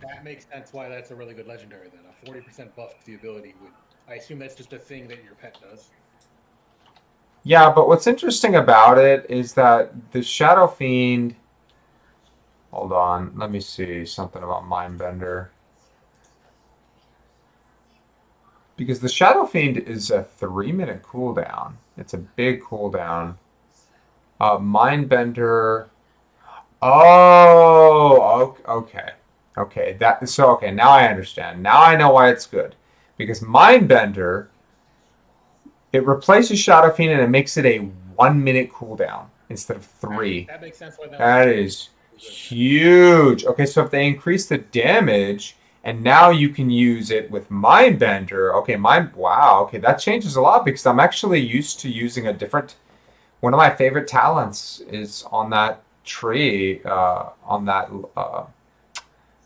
That makes sense why that's a really good legendary then. A 40% buff to the ability would. I assume that's just a thing that your pet does. Yeah, but what's interesting about it is that the Shadow Fiend. Hold on, let me see something about Mindbender. Because the Shadow Fiend is a 3-minute cooldown. It's a big cooldown. Mindbender. Oh, okay. Okay, okay, now I understand. Now I know why it's good. Because Mindbender, it replaces Shadow Fiend and it makes it a 1-minute cooldown instead of That, 3. that makes sense why that one's That good. is Good, yeah. huge. Okay, so if they increase the damage and now you can use it with Mindbender, okay, wow, okay, that changes a lot because I'm actually used to using a different. One of my favorite talents is on that tree, on that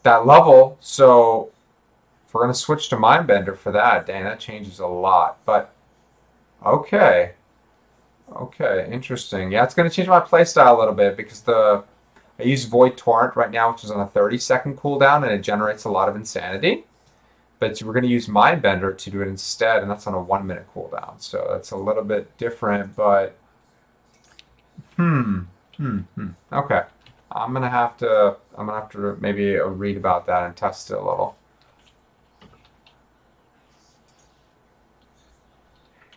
level. So if we're gonna switch to Mindbender for that, dang, that changes a lot. But okay, okay, interesting. Yeah, it's gonna change my playstyle a little bit because I use Void Torrent right now, which is on a 30-second cooldown, and it generates a lot of insanity. But we're going to use Mindbender to do it instead, and that's on a 1-minute cooldown. So that's a little bit different, but hmm, Okay, I'm gonna have to maybe read about that and test it a little.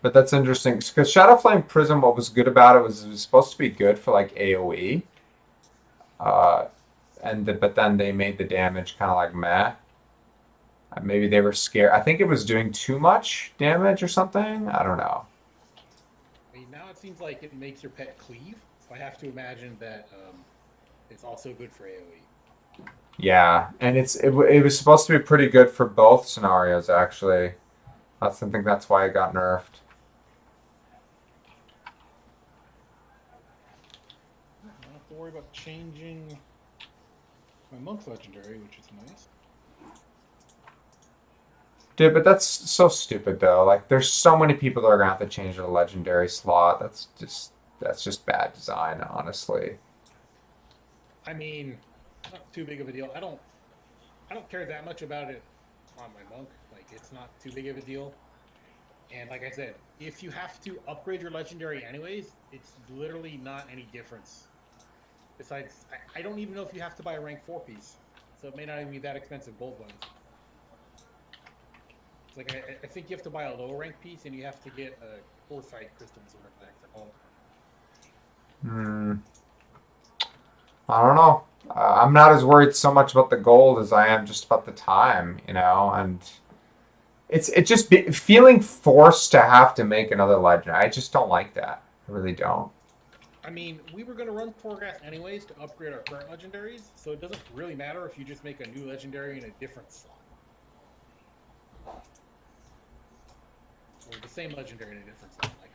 But that's interesting because Shadow Flame Prism, what was good about it was supposed to be good for like AOE, uh, but then they made the damage kind of like meh. Maybe they were scared. I think it was doing too much damage or something. I don't know. I mean, now it seems like it makes your pet cleave, so I have to imagine that it's also good for AoE. Yeah, and it was supposed to be pretty good for both scenarios actually. I think that's why it got nerfed. I don't have to worry about changing my monk's legendary, which is nice. Dude, but that's so stupid though. Like, there's so many people that are gonna have to change their legendary slot. That's just bad design, honestly. I mean, it's not too big of a deal. I don't care that much about it on my monk. Like, it's not too big of a deal. And like I said, if you have to upgrade your legendary anyways, it's literally not any difference. Besides, I don't even know if you have to buy a rank 4 piece. So it may not even be that expensive gold wise. It's like I think you have to buy a lower rank piece and you have to get a foresight crystals or whatever the heck they're called. Hmm. I don't know. I'm not as worried so much about the gold as I am just about the time, and it just feeling forced to have to make another legend. I just don't like that. I really don't. I mean, we were going to run Torghast anyways to upgrade our current legendaries, so it doesn't really matter if you just make a new legendary in a different slot. Or the same legendary in a different slot. Like,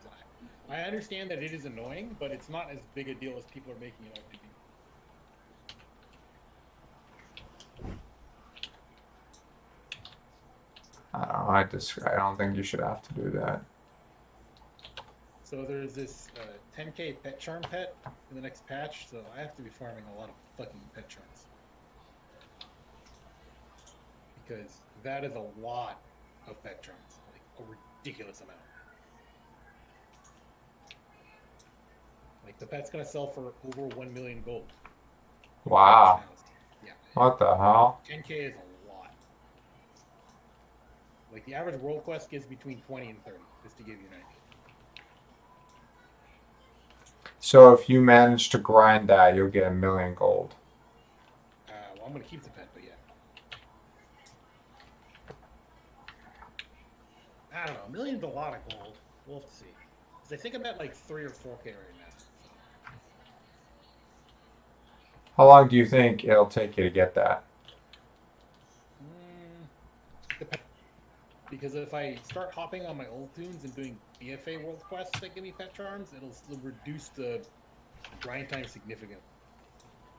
I understand that it is annoying, but it's not as big a deal as people are making it out to be. I don't know. I don't think you should have to do that. So there's this 10k pet charm pet in the next patch, so I have to be farming a lot of fucking pet charms. Because that is a lot of pet charms. Like, a ridiculous amount. Like, the pet's gonna sell for over 1 million gold. Wow. Yeah. What the hell? 10k is a lot. Like, the average world quest gives between 20 and 30, just to give you an idea. So if you manage to grind that, you'll get 1 million gold. Well, I'm gonna keep the pet, but yeah. I don't know. 1 million's a lot of gold. We'll have to see. Because I think I'm at like 3 or 4k right now. So. How long do you think it'll take you to get that? Depends. Because if I start hopping on my old tunes and doing BFA world quests that give me pet charms, it'll reduce the grind time significantly.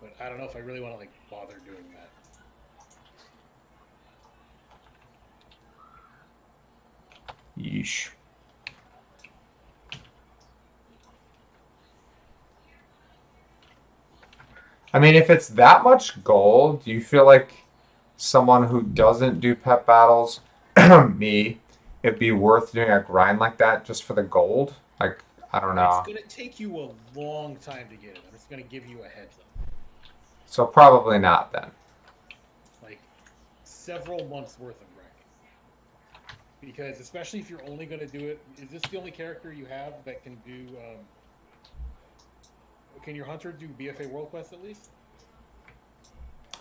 But I don't know if I really want to like bother doing that. Yeesh. I mean, if it's that much gold, do you feel like someone who doesn't do pet battles, me, it'd be worth doing a grind like that just for the gold? Like, I don't It's know. gonna take you a long time to get it. I'm just gonna give you a heads up. So probably not then. Like several months worth of grinding. Because especially if you're only gonna do it, is this the only character you have that can do? Can your hunter do BFA world quest at least?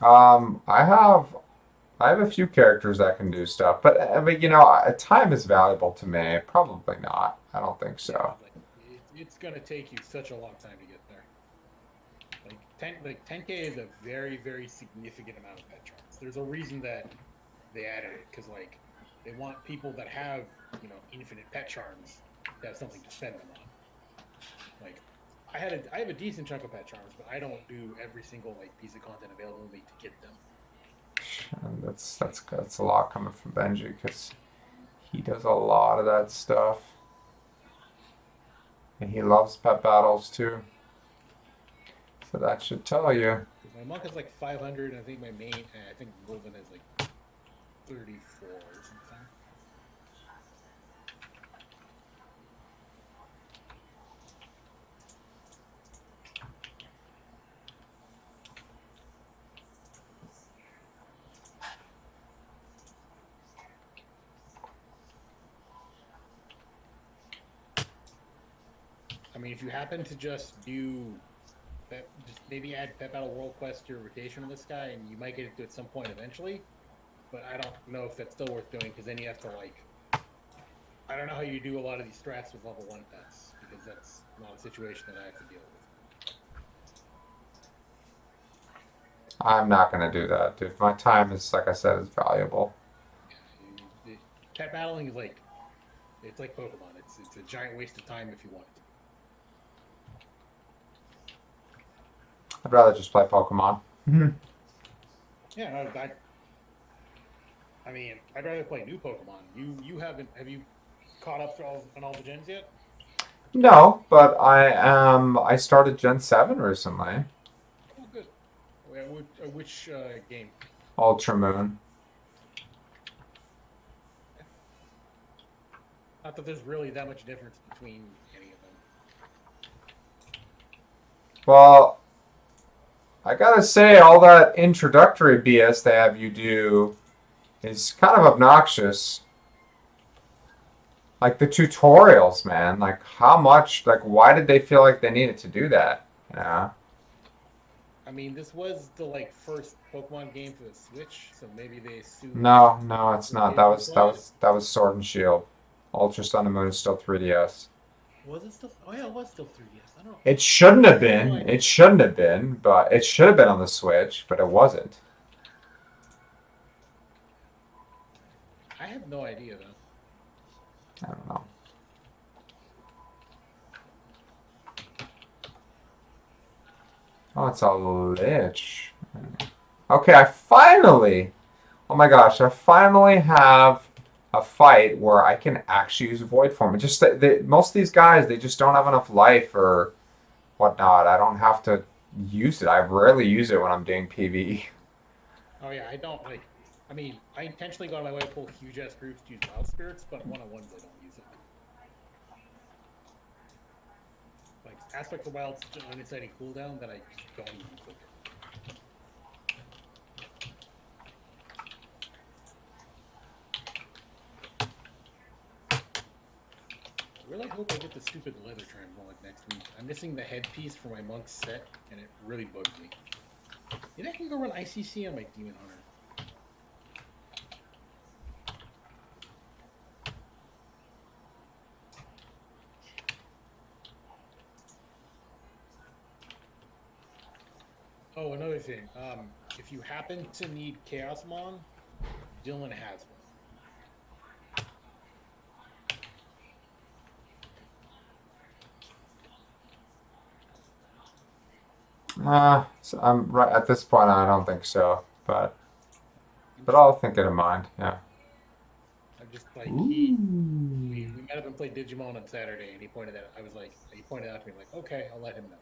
Um, I have I have a few characters that can do stuff, but time is valuable to me. Probably not. I don't think Yeah, so. like it's gonna take you such a long time to get there. Like 10k is a very significant amount of pet charms. There's a reason that they added it because like they want people that have infinite pet charms to have something to spend them on. Like I have a decent chunk of pet charms, but I don't do every single like piece of content available to me to get them. And that's a lot coming from Benji because he does a lot of that stuff, and he loves pet battles too. So that should tell you. Because my monk is like 500, and I think my main, I think Golden is like 34 or something. I mean, if you happen to just do that, just maybe add Pep Battle World Quest to your rotation of this guy, and you might get it to at some point eventually. But I don't know if that's still worth doing because then you have to like, I don't know how you do a lot of these strats with level 1 pets because that's not a situation that I have to deal with. I'm not gonna do that, dude. My time is, like I said, is valuable. Yeah, pet battling is like it's like Pokemon. It's a giant waste of time if you want it to be. I'd rather just play Pokemon. Yeah, no, I mean, I'd rather play new Pokemon. You haven't have you caught up to on all the gens yet? No, but I started Gen 7 recently. Oh, good. Which game? Ultra Moon. Not that there's really that much difference between any of them. Well, I gotta say, all that introductory BS they have you do is kind of obnoxious. Like the tutorials, man. Like how much? Like why did they feel like they needed to do that? Yeah. I mean, this was the like first Pokemon game for the Switch, so maybe they assumed No, no, it's more not. That kids would was that play it. was that was Sword and Shield. Ultra Sun and Moon is still 3DS. Was it still? Oh yeah, it was still 3DS. I don't know. It shouldn't I have had no been. It idea. shouldn't have been, but it should have been on the Switch, but it wasn't. I had no idea though. I don't know. Oh, it's a lich. Okay, oh my gosh, I finally have a fight where I can actually use Void Form. It just, most of these guys, they just don't have enough life or whatnot. I don't have to use it. I rarely use it when I'm doing PvE. Oh yeah, I don't like. I mean, I intentionally go out of my way to pull huge ass groups to use Wild Spirits, but one-on-ones I don't use it. Like Aspect of Wild's such an unexciting cooldown that I just don't even click it. I really hope I get the stupid leather triangle like next week. I'm missing the headpiece for my monk's set, and it really bugs me. Maybe I can go run ICC on my Demon Hunter. Oh, another thing. If you happen to need Chaos Mon, Dylan has one. So I'm right at this point. I don't think so, but I'm but just, I'll think it in mind. Yeah. I'm just like Ooh. we met up and played Digimon on Saturday, and he pointed out. I was like, he pointed out to me like, okay, I'll let him know.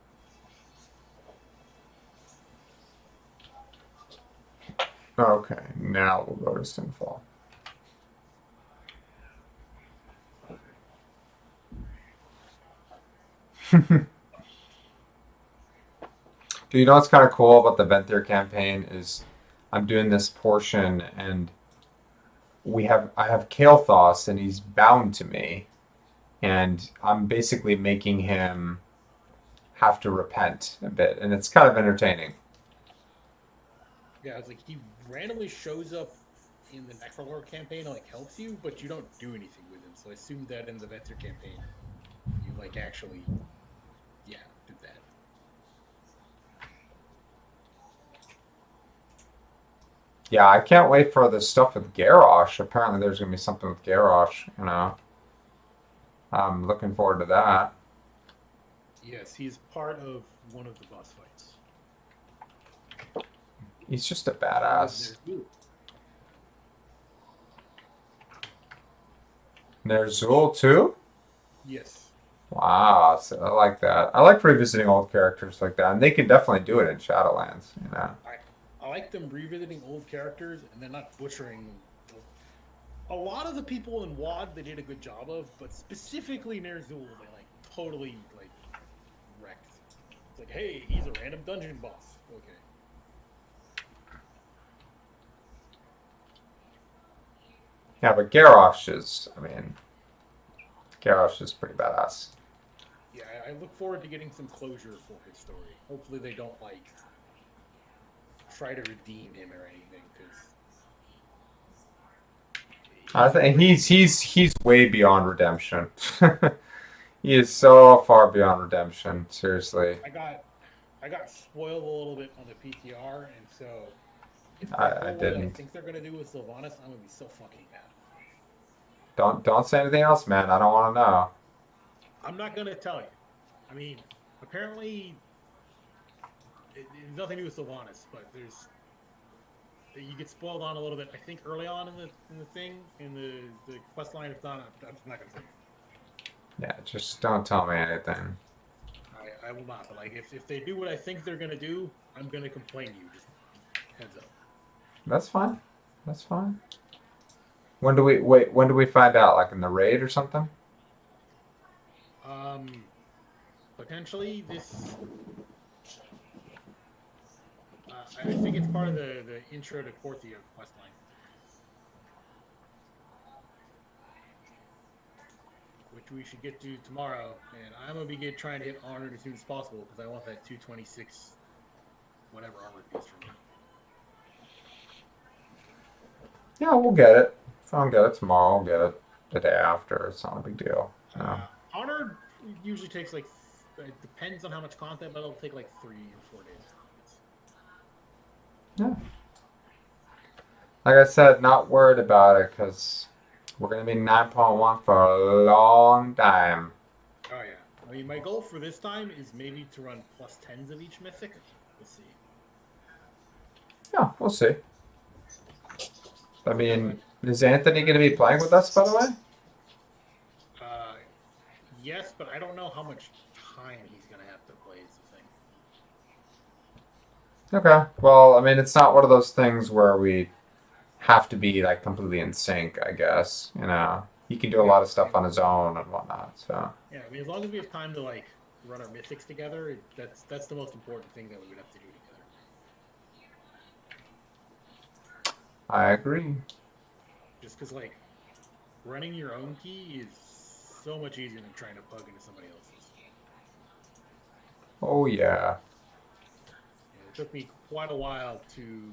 Okay, now we'll go to Sinfall. Do you know what's kind of cool about the Venthyr campaign is I'm doing this portion and I have Kael'thas and he's bound to me and I'm basically making him have to repent a bit and it's kind of entertaining. Yeah, I was like, he randomly shows up in the Necrolord campaign, like helps you, but you don't do anything with him. So I assumed that in the Vector campaign, you like actually, yeah, did that. Yeah, I can't wait for the stuff with Garrosh. Apparently there's going to be something with Garrosh, you know. I'm looking forward to that. Yes, he's part of one of the boss fights. He's just a badass. There's Zool too? Yes. Wow, so I like that. I like revisiting old characters like that, and they can definitely do it in Shadowlands, you know. I like them revisiting old characters and then not butchering. A lot of the people in WoD they did a good job of, but specifically Ner'zhul, they like totally like wrecked. It's like, hey, he's a random dungeon boss. Okay. Yeah, but Garrosh is, I mean, Garrosh is pretty badass. Yeah, I look forward to getting some closure for his story. Hopefully, they don't like try to redeem him or anything, because I think he's way beyond redemption. He is so far beyond redemption. Seriously, I got spoiled a little bit on the PTR, and so if they I pull what I didn't. think they're gonna do with Sylvanas, I'm gonna be so fucking mad. Don't say anything else, man. I don't want to know. I'm not gonna tell you. I mean, apparently it's nothing to do with Sylvanas, but there's you get spoiled on a little bit. I think early on in the thing in the quest line. If not, I'm not gonna say it. Yeah, just don't tell me anything. I will not. But like if they do what I think they're gonna do, I'm gonna complain to you. Just heads up. That's fine. That's fine. When do we wait? When do we find out? Like in the raid or something? Um, potentially this. I think it's part of the intro to Korthia questline, which we should get to tomorrow. And I'm gonna be trying to get honored as soon as possible because I want that 226 whatever armor piece from you. Yeah, we'll get it. If I don't get it tomorrow, I'll get it the day after. It's not a big deal. No. Honored usually takes like it depends on how much content, but it'll take like 3 or 4 days. Yeah. Like I said, not worried about it because we're gonna be 9.1 for a long time. Oh yeah. I mean, my goal for this time is maybe to run +10s of each mythic. We'll see. Yeah, we'll see. I mean, is Anthony gonna be playing with us, by the way? Uh, yes, but I don't know how much time he's gonna have to play. Is the thing. Okay. Well, I mean, it's not one of those things where we have to be like completely in sync, I guess. You know, he can do a Yeah. lot of stuff on his own and whatnot. So Yeah. I mean, as long as we have time to like run our mythics together, that's the most important thing that we would have to do together. I agree. Just because like running your own key is so much easier than trying to plug into somebody else's. Oh yeah. And it took me quite a while to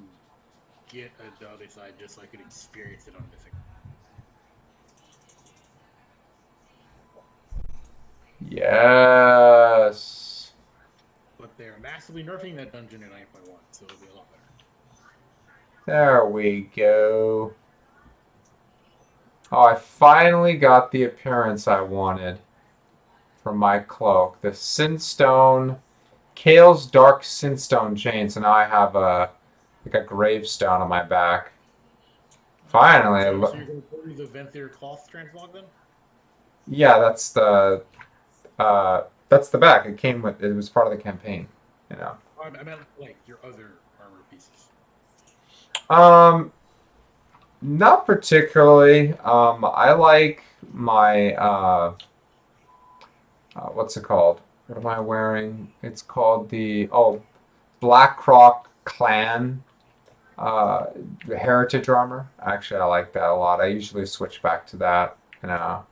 get the other side just so I could experience it on mythic. Yes. But they're massively nerfing that dungeon in 9.1, so it'll be a lot better. There we go. Oh, I finally got the appearance I wanted for my cloak. The Sinstone, Kale's Dark Sinstone chain. So now I have like a gravestone on my back. Finally. So you're going to put the Venthyr cloth transmog then? Yeah, that's the back. It came with. It was part of the campaign. You know. I meant like your other armor pieces. Not particularly. I like my what's it called? What am I wearing? It's called the Blackrock Clan heritage armor. Actually, I like that a lot. I usually switch back to that. You know.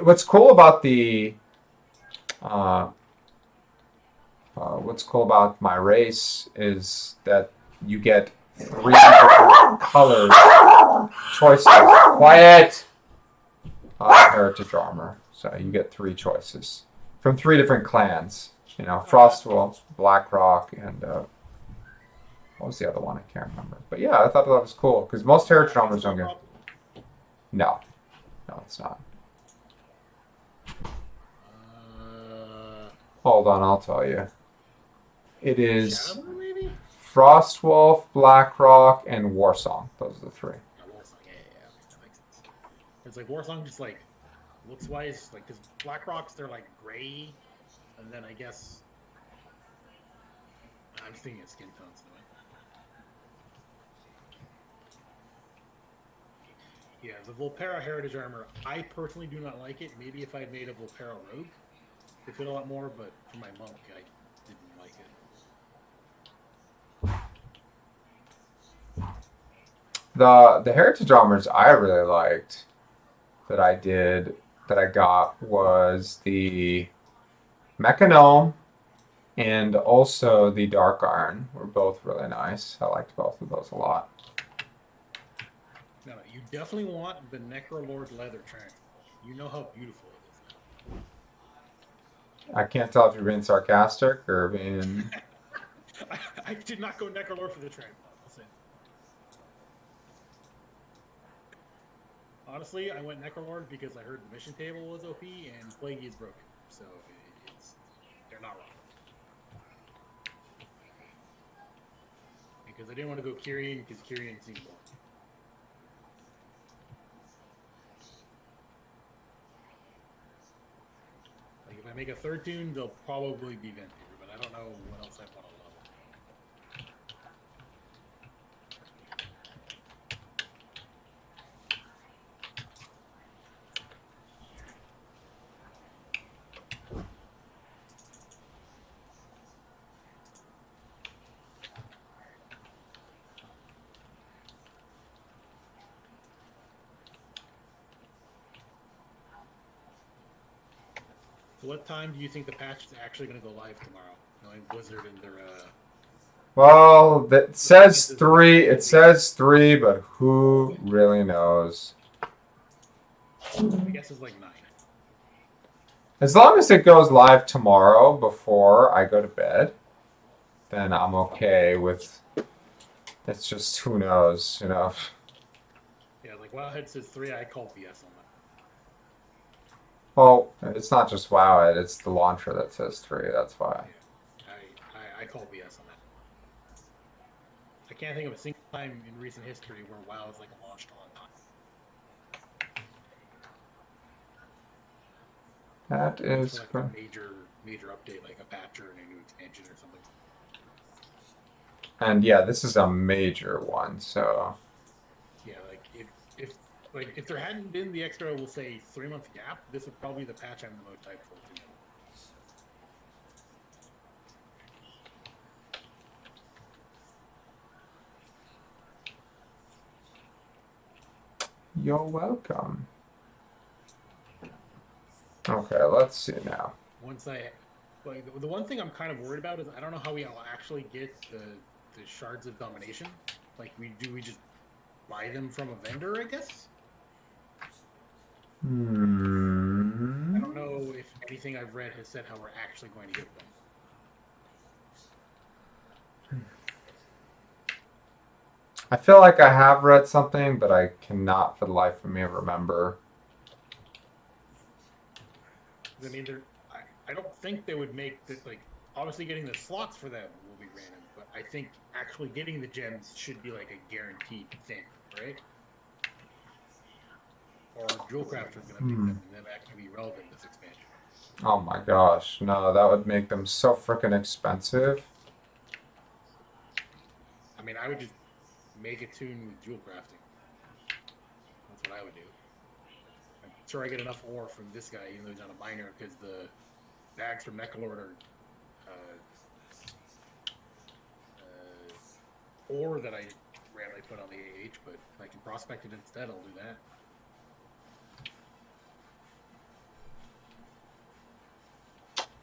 What's cool about the what's cool about my race is that you get 3 different colors choices. Quiet. Heritage armor. So you get 3 choices from 3 different clans. You know, Frostwolf, Blackrock, and what was the other one? I can't remember. But yeah, I thought that was cool because most heritage armors don't get. No, it's not. Hold on, I'll tell you. It is Shadowlands, maybe? Frostwolf, Blackrock, and Warsong. Those are the 3. Warsong, yeah, that makes sense. It's like Warsong just like looks wise, like because Blackrocks they're like gray, and then I guess I'm just thinking of skin tones. Yeah, the Volpera Heritage Armor, I personally do not like it. Maybe if I had made a Volpera Rogue, it fit a lot more, but for my monk, I didn't like it. The heritage armors I really liked that I did that I got was the Mechanome and also the Dark Iron were both really nice. I liked both of those a lot. No, you definitely want the Necrolord leather transfer. You know how beautiful it is I can't tell if you're being sarcastic or being. now. I did not go Necrolord for the transport. I'll say that. Honestly, I went Necrolord because I heard the mission table was OP and Plaguey is broken. So they're not wrong. Because I didn't want to go Kyrian because Kyrian seemed boring. Like if I make a third tune, they'll probably be Venthyr, but I don't know what else I want to level. So what time do you think the patch is actually going to go live tomorrow? Knowing Blizzard and their Well, it says This is 3. a It week. says 3, but who really knows? I guess it's like 9. As long as it goes live tomorrow before I go to bed, then I'm okay with. It's just who knows, you know. Yeah, like Wowhead says 3. I call BS on that. Well, it's not just WoW, it's the launcher that says 3. That's why. Yeah, I call BS on that. I can't think of a single time in recent history where WoW is like launched on time. That Unless for is like a correct. major update, like a patch or a new expansion or something. And yeah, this is a major one, so. Yeah, like if there hadn't been the extra, we'll say 3-month gap, this would probably be the patch I'm the most hyped for too. You're welcome. Okay, let's see now. Once I, like the one thing I'm kind of worried about is I don't know how we'll actually get the shards of domination. Like we just buy them from a vendor, I guess. I Hmm. don't know if anything I've read has said how we're actually going to get them. I feel like I have read something, but I cannot for the life of me remember. I mean, I don't think they would make that like obviously getting the slots for them will be random, but I think actually getting the gems should be like a guaranteed thing, right? Or Jewel Crafter is going to make Hmm. them and them actually be relevant this expansion. Oh my gosh, no, that would make them so freaking expensive. I mean, I would just make a tune with Jewel Crafting. That's what I would do. I'm sure I get enough ore from this guy, even though he's on a miner, because the bags from Necrolord are uh, ore that I randomly put on the AH, but if I can prospect it instead, I'll do that.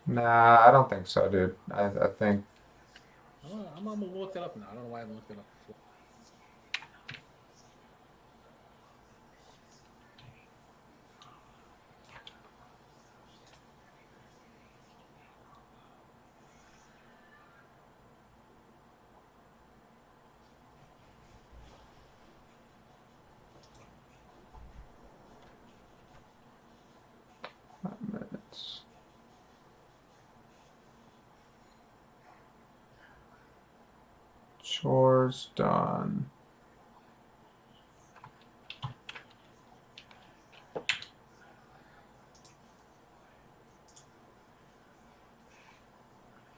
Nah, I don't think so, dude. I think. I'm gonna look that up now. I don't know why I haven't looked it up before. Minutes. Chores done.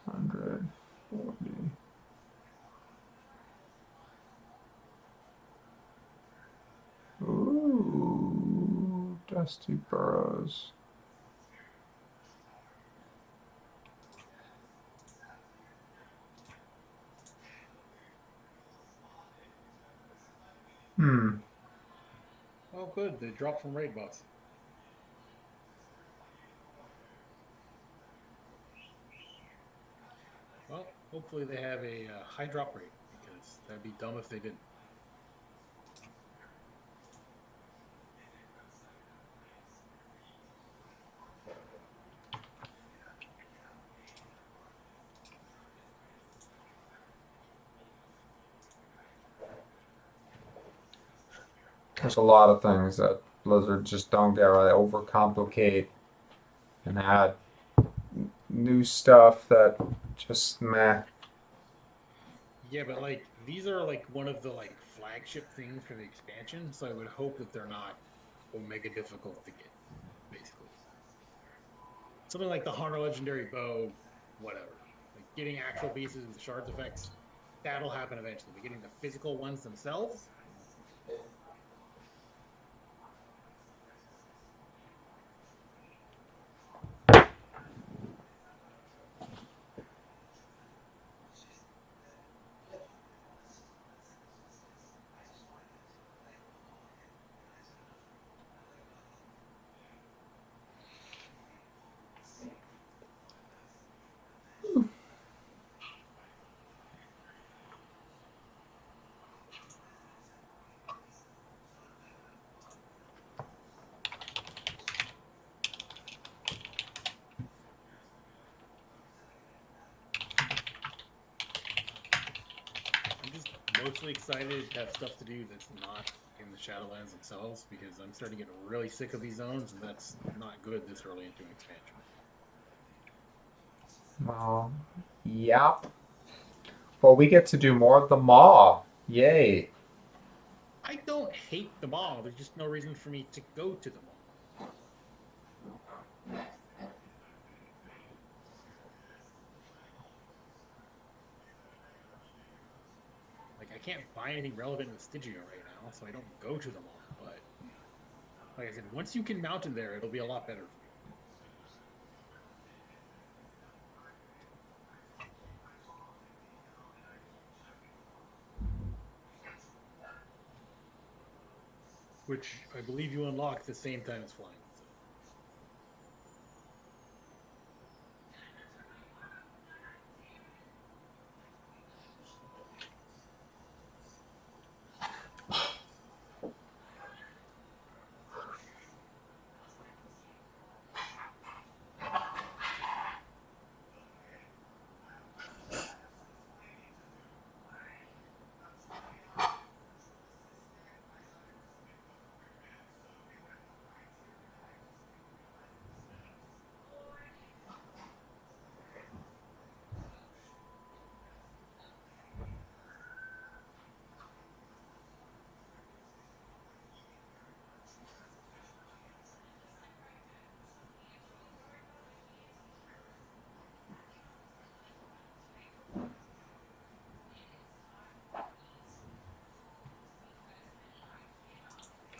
$140. Ooh, Dusty Burrows. Hmm. Oh, good. They dropped from raid bots. Hopefully they have a high drop rate because that'd be dumb if they didn't. There's a lot of things that Blizzard just don't get right. They overcomplicate and add new stuff that just meh. Yeah, but like these are like one of the like flagship things for the expansion, so I would hope that they're not omega difficult to get, basically. Something like the Hunter Legendary Bow, whatever. Like getting actual pieces with the shards effects, that'll happen eventually. But getting the physical ones themselves, I'm just mostly excited to have stuff to do that's not in the Shadowlands themselves because I'm starting to get really sick of these zones, and that's not good this early into an expansion. Well, yep. Well, we get to do more of the Maw. Yay. I don't hate the mall. There's just no reason for me to go to the mall. Like I can't buy anything relevant in the Stygia right now, so I don't go to the mall. But like I said, once you can mount in there, it'll be a lot better for me. Which I believe you unlock at the same time as flying. So.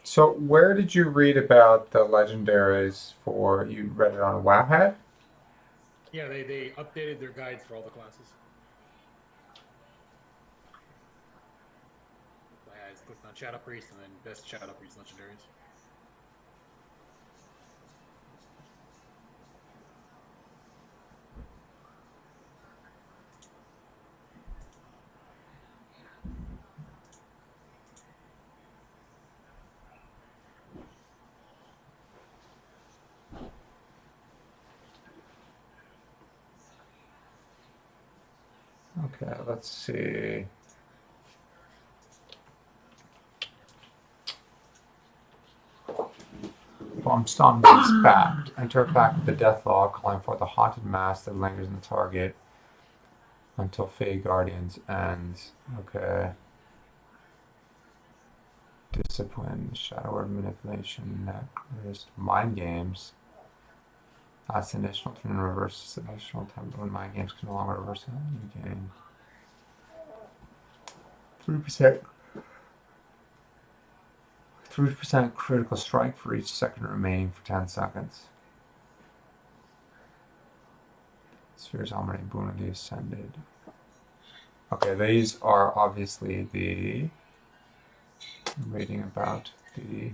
So, where did you read about the legendaries for? You read it on Wowhead? Yeah, they updated their guides for all the classes. I just clicked on Shadow Priest and then best Shadow Priest legendaries. Okay, let's see. Bombstone is back. Enter back with the death log, calling for the haunted mask that lingers in the target until Fey Guardians ends. Okay. Discipline, shadow word manipulation, necrosis, mind games. That's an additional turn in reverse. This additional time when mind games can no longer reverse any game. 3%. 3% critical strike for each second remaining for 10 seconds. Sphere's Almighty Boon of the Ascended. Okay, these are obviously the. I'm reading about the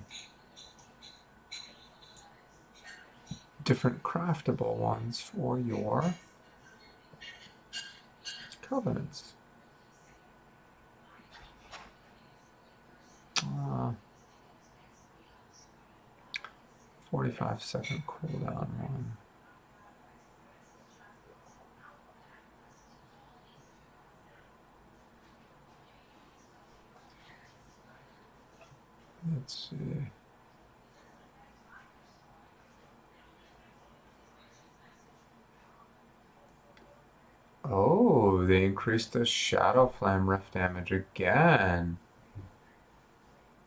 different craftable ones for your Covenants. 45-second cooldown one. Let's see. Oh, they increased the Shadow Flame Rift damage again.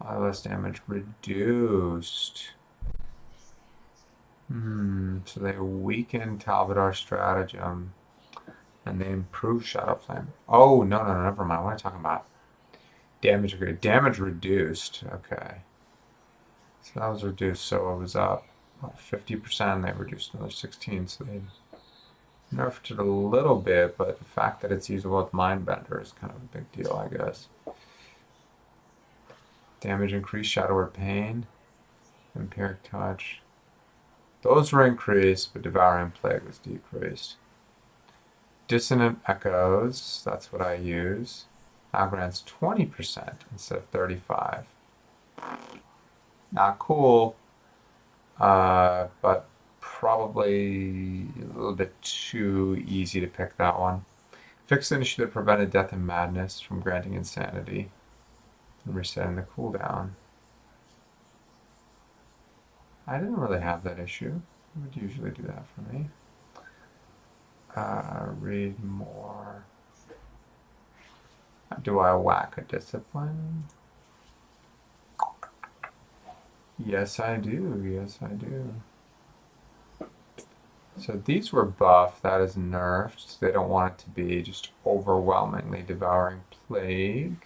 Less damage reduced. So they weakened Talbadar Stratagem and they improved Shadow Flame. Oh, no, never mind. What am I talking about? Damage reduced. Okay. So that was reduced, so it was up 50%. They reduced another 16, so they nerfed it a little bit, but the fact that it's usable with Mindbender is kind of a big deal, I guess. Damage increased, Shadow or Pain, Empiric Touch. Those were increased, but Devouring Plague was decreased. Dissonant Echoes, that's what I use. Now grants 20% instead of 35. Not cool, but probably a little bit too easy to pick that one. Fixed an issue that prevented Death and Madness from granting Insanity and resetting the cooldown. I didn't really have that issue. It would usually do that for me. Read more. Do I whack a discipline? Yes, I do. Yes, I do. So these were buffed. That is nerfed. They don't want it to be just overwhelmingly Devouring Plague.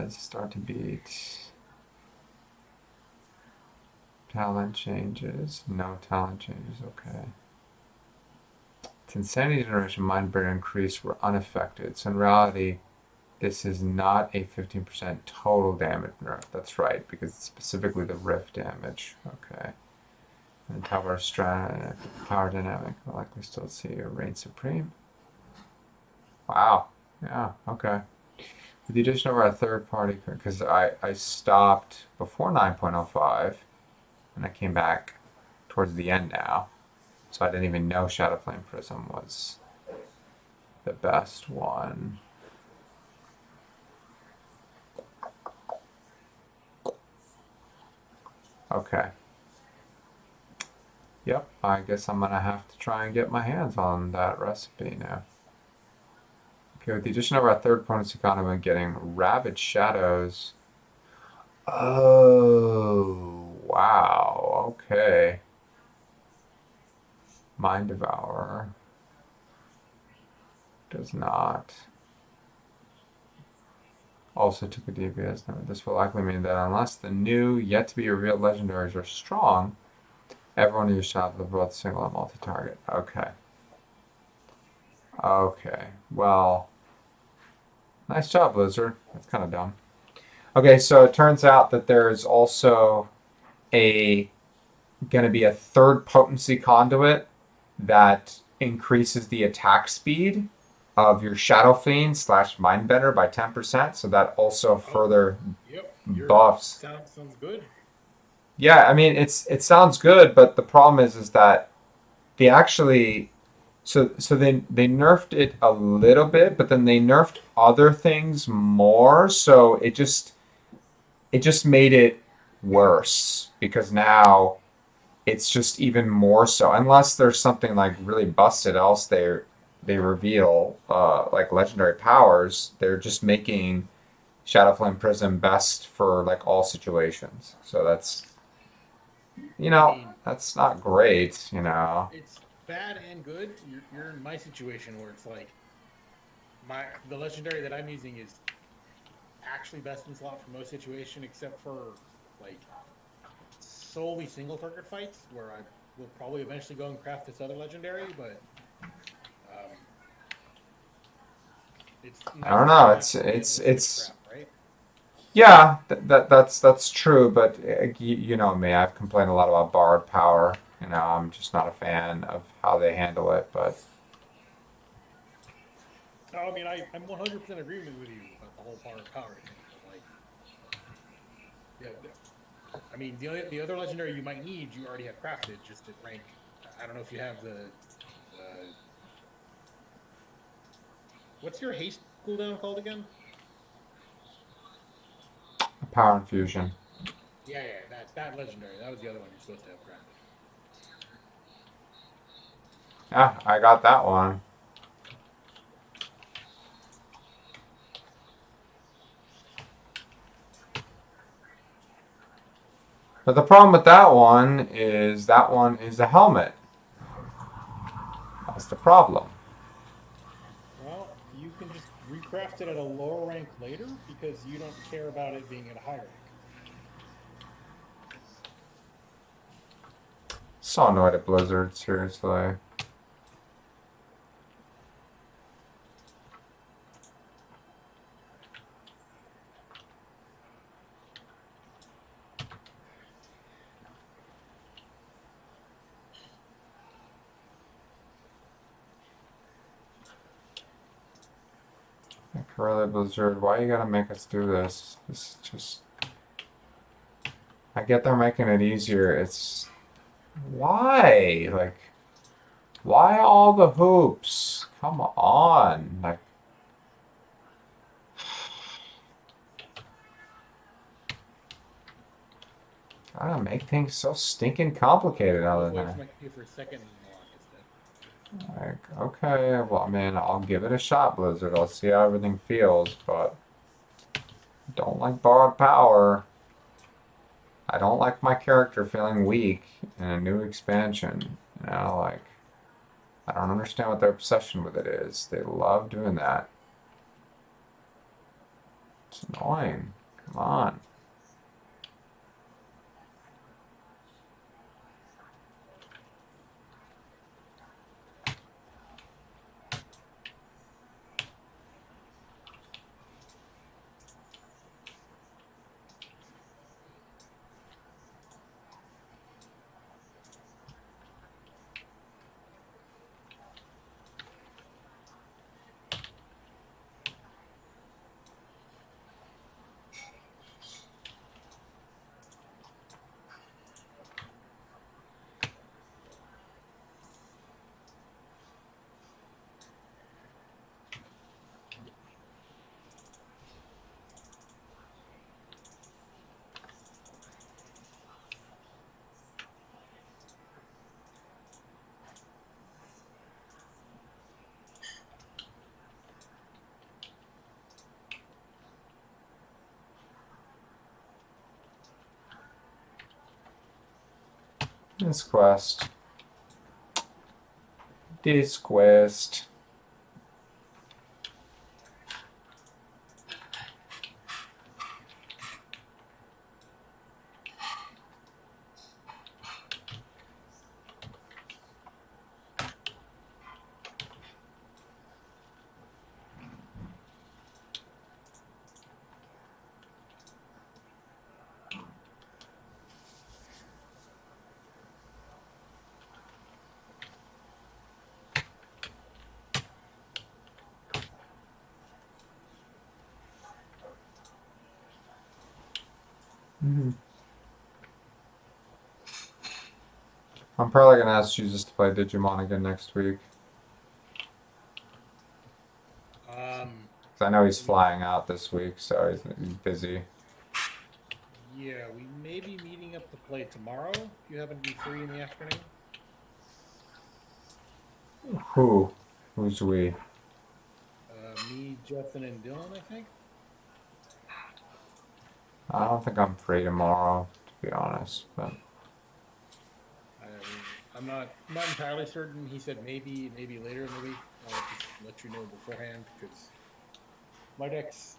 Start to beat. Talent changes. No talent changes. Okay. Its Insanity Generation, Mindbender increase were unaffected. So in reality, this is not a 15% total damage nerf. That's right, because it's specifically the rift damage. Okay. And Tower Power Dynamic, I'll likely still see a Reign Supreme. Wow. Yeah, okay. With the addition of our third party, because I stopped before 9.05, and I came back towards the end now. So I didn't even know Shadow Flame Prism was the best one. Okay. Yep, I guess I'm gonna have to try and get my hands on that recipe now. Okay, with the addition of our third opponent's economy getting Rabid Shadows. Oh, wow, okay. Mind Devourer does not. Also took a DPS note. This will likely mean that unless the new, yet to be revealed legendaries are strong, everyone who shot will both single and multi-target. Okay. Okay. Well, nice job, Blizzard. That's kind of dumb. Okay, so it turns out that there's also going to be a third potency conduit that increases the attack speed of your Shadow Fiend / Mindbender by 10%. So that also further buffs. Sounds good. Yeah, I mean it sounds good, but the problem is that they actually they nerfed it a little bit, but then they nerfed other things more. So it just made it worse because now it's just even more so. Unless there's something like really busted else they reveal like legendary powers, they're just making Shadow Flame Prism best for like all situations. So that's that's not great, It's bad and good. You're in my situation where it's like the legendary that I'm using is actually best in slot for most situations, except for like solely single target fights, where I will probably eventually go and craft this other legendary, but it's I don't know. It's crap, right? yeah, that's true, but you know me, I've complained a lot about borrowed power. I'm just not a fan of how they handle it, but No, I mean, I'm 100% agreement with you about the whole power thing, but like, yeah, I mean, the other legendary you might need, you already have crafted just at rank. I don't know if you have the what's your haste cooldown called again? Power infusion. Yeah, that legendary. That was the other one you're supposed to have crafted. Yeah, I got that one. But the problem with that one is a helmet. That's the problem. Well, you can just recraft it at a lower rank later because you don't care about it being at a high rank. So annoyed at Blizzard, seriously. Like, really, Blizzard, why you gotta make us do this? This is just. I get they're making it easier. It's. Why? Like, why all the hoops? Come on. Like, gotta make things so stinking complicated Let's other wait than. for my computer for a second and unlock instead. Like, okay, well, I mean, I'll give it a shot, Blizzard. I'll see how everything feels, but don't like borrowed power. I don't like my character feeling weak in a new expansion. You know, like, I don't understand what their obsession with it is. They love doing that. It's annoying. Come on. This quest. This quest. Mm-hmm. I'm probably gonna ask Jesus to play Digimon again next week. Um, Because I know he's we flying out this week, so he's busy. yeah, we may be meeting up to play tomorrow if you happen to be free in the afternoon. Who? Who's we? Me, Justin, and Dylan, I think. I don't think I'm free tomorrow, to be honest. But I mean, I'm not entirely certain. He said maybe later in the week. I'll just let you know beforehand because my decks,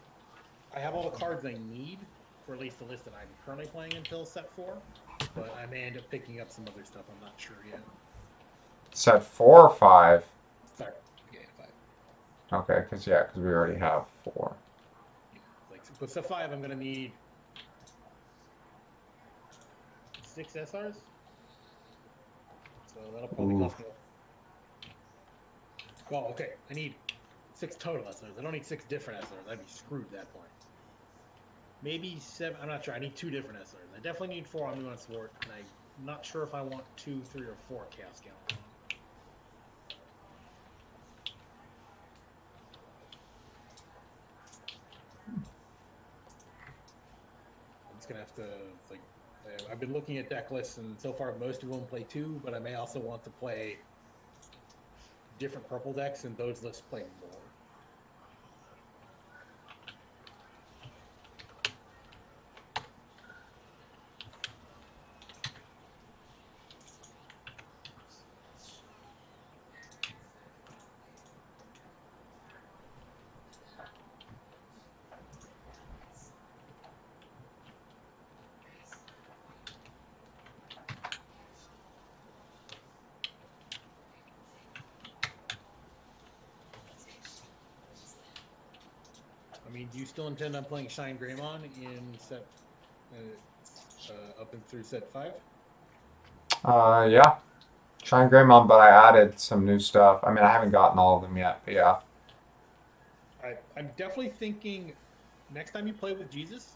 I have all the cards I need for at least the list that I'm currently playing until set 4. But I may end up picking up some other stuff. I'm not sure yet. set 4 or 5. Sorry, yeah, 5. Okay, because we already have 4. Yeah, like, but set 5, I'm gonna need 6 SRs. So that'll probably Ooh. cost me. Well, okay, I need 6 total SRs. I don't need 6 different SRs. I'd be screwed at that point. Maybe 7. I'm not sure. I need 2 different SRs. I definitely need 4 on Nuance Sword, and I'm not sure if I want 2, 3, or 4 Chaos Gallons on. I'm just gonna have to like. I've been looking at deck lists, and so far most of them play 2, but I may also want to play different purple decks, and those lists play more. I mean, do you still intend on playing Shine Greymon in set up and through set 5? Yeah. Shine Greymon, but I added some new stuff. I mean, I haven't gotten all of them yet, but yeah. I'm definitely thinking next time you play with Jesus,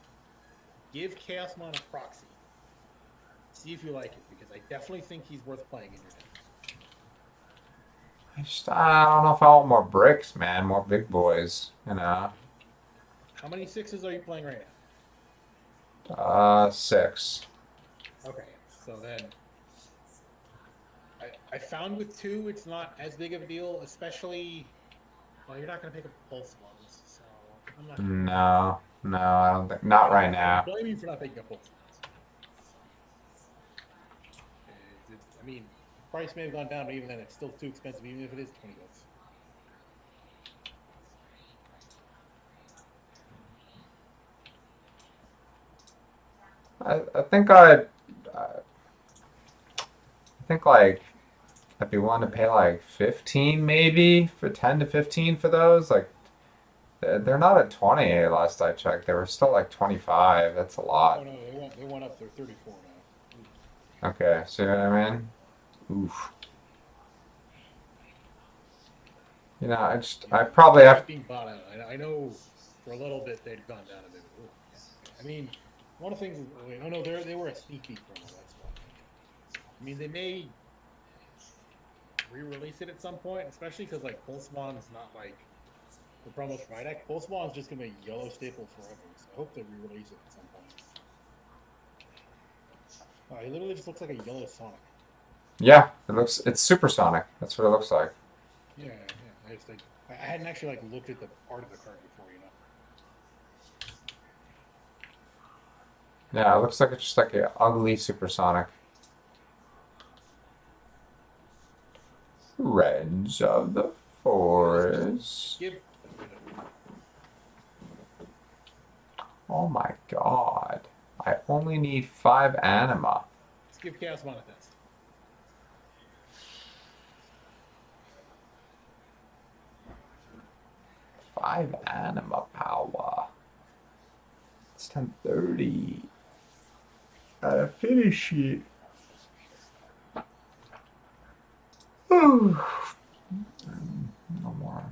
give Chaosmon a proxy. See if you like it, because I definitely think he's worth playing in your deck. I don't know if I want more bricks, man. More big boys, you know. How many 6s are you playing right now? 6. Okay, so then I found with 2, it's not as big of a deal, especially. Well, you're not going to pick up pulse ones, so I'm not going to blame you. No, no, I don't think. Not right I now. blame you for not picking up pulse ones. I mean, price may have gone down, but even then, it's still too expensive, even if it is $20. I think I think like I'd be willing to pay like 15 maybe for 10 to 15 for those. Like they're not at 20 last I checked. They were still like 25. That's a Oh lot. no, they went up. They're 34 now. Oof. Okay, see what I mean? Oof. You know, I Yeah, probably they're have. not being bought out. I know for a little bit they'd gone down a bit. Ooh, yeah, okay. I mean, one of the things is, oh no, they were a sneak peek promo. That's why. I mean, they may re-release it at some point, especially because like Pulsemon's not like the promos for my deck. Pulsemon's just gonna be a yellow staple forever. So I hope they re-release it at some point. Oh, he literally just looks like a yellow Sonic. Yeah, it's supersonic. That's what it looks like. Yeah, yeah. I just like I hadn't actually like looked at the art of the card before, you know. Yeah, it looks like it's just like an ugly supersonic. Reds of the Yeah, just Forest. give Oh my god. I only need 5 anima. just give Chaosmon a test. 5 anima power. It's 10:30. Gotta finish it. Ooh. No more.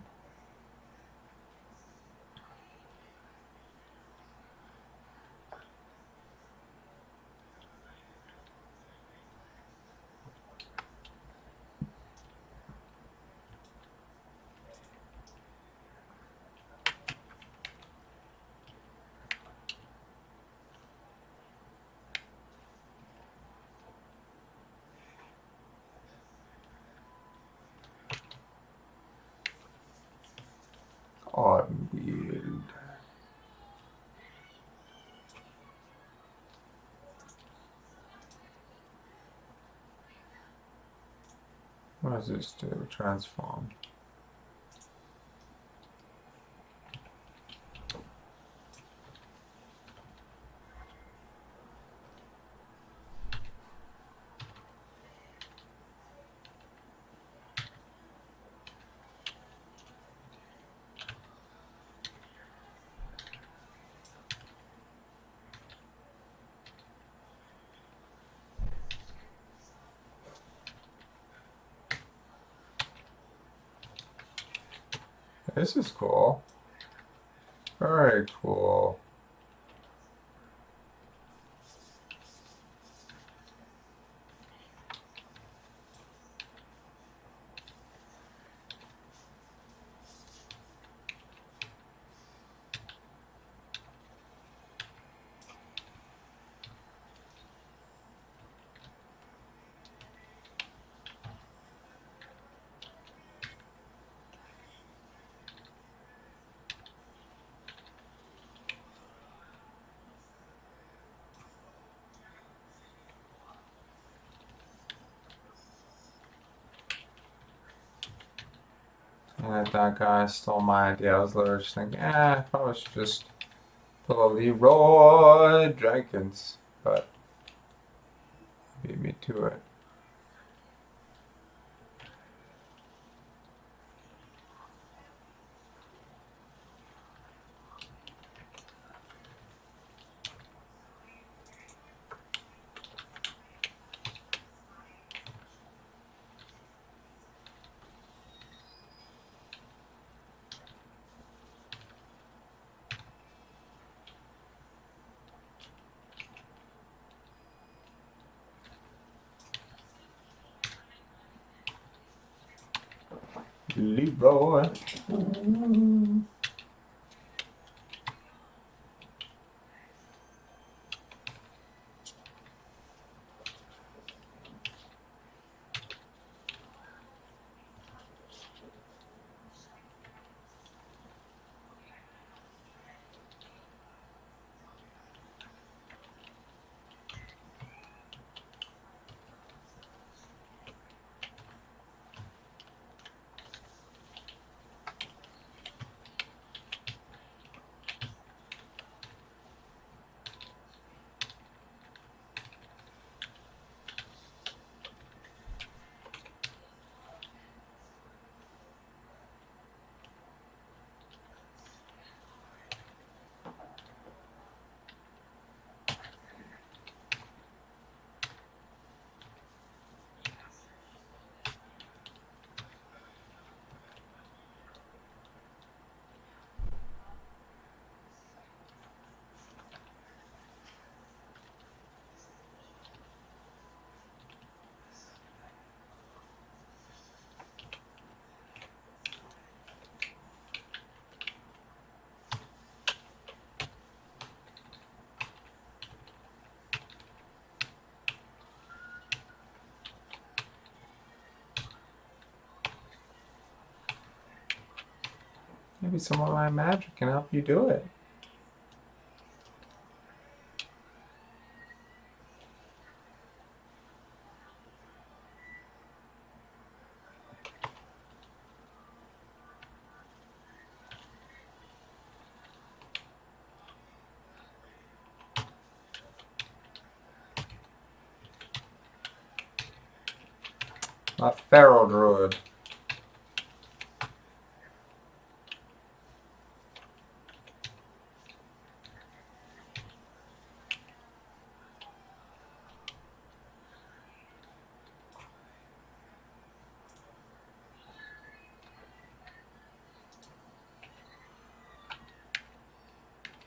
Unwield. What does this do? Transform. This is cool. Very cool. And that guy stole my idea. I was literally just thinking, I probably should just pull a Leroy Jenkins. But beat me to it. Leroy. Maybe some of my magic can help you do it. A feral druid.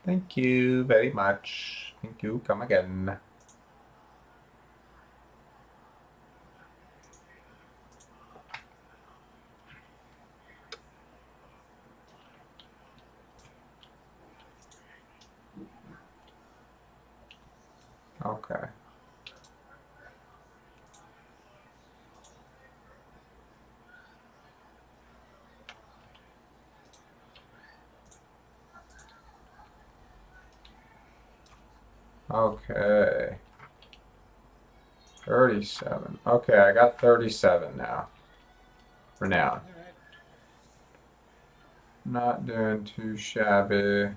Thank you very much. Thank you. Come again. Okay. Okay. 37. Okay, I got 37 now. For now. All right. Not doing too shabby.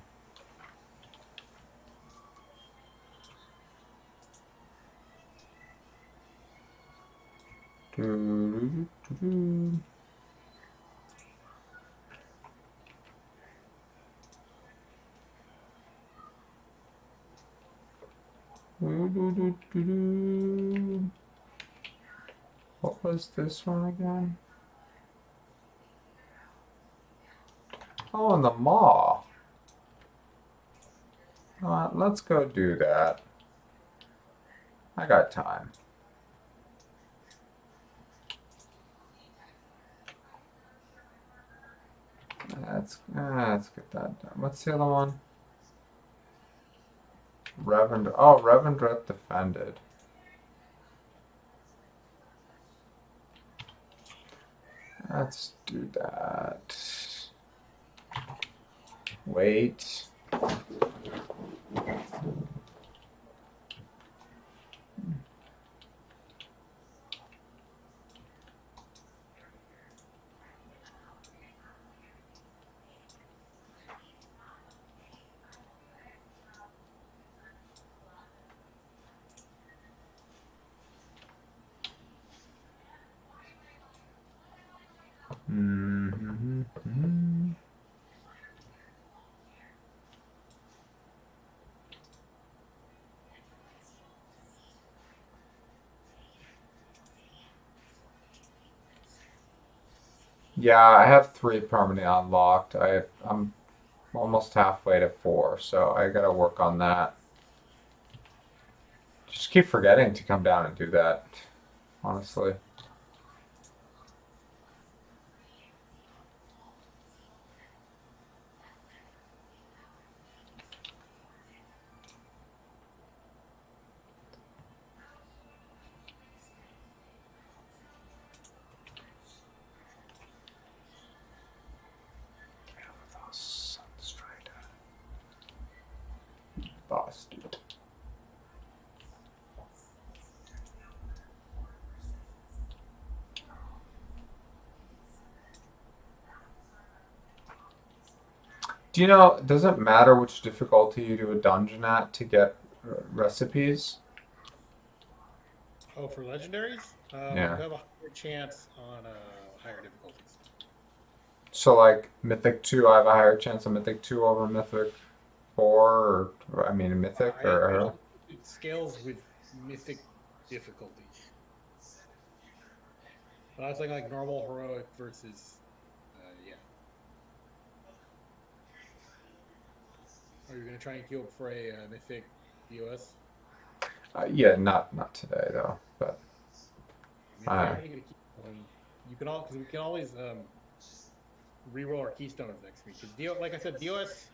Doo-doo-doo-doo-doo. Doo-doo-doo-doo-doo. What was this one again? Oh, and the maw. Let's go do that. I got time. Let's get that done. What's the other one? Reverend. Oh, Revendreth defended. Let's do that. Wait. Mm-hmm. Yeah, I have 3 permanently unlocked. I'm almost halfway to 4, so I gotta work on that. Just keep forgetting to come down and do that, honestly. Boss, dude. Do you know, does it matter which difficulty you do a dungeon at to get recipes? Oh, for legendaries, Yeah. you have a higher chance on higher difficulties. So, like, Mythic 2, I have a higher chance of Mythic 2 over Mythic 4, or, I mean, Mythic, I or... don't think it scales with mythic difficulties. But I was thinking like normal heroic versus, yeah. Are you gonna try and queue up for a mythic DOS? Yeah, not today, though, but... I mean, if you're Uh, actually gonna keep going, you can all because we can always re-roll our keystones next week. Because like I said, DOS,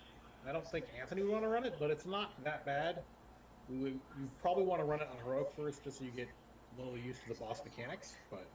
I don't think Anthony would want to run it, but it's not that bad. You probably want to run it on heroic first, just so you get a little used to the boss mechanics. But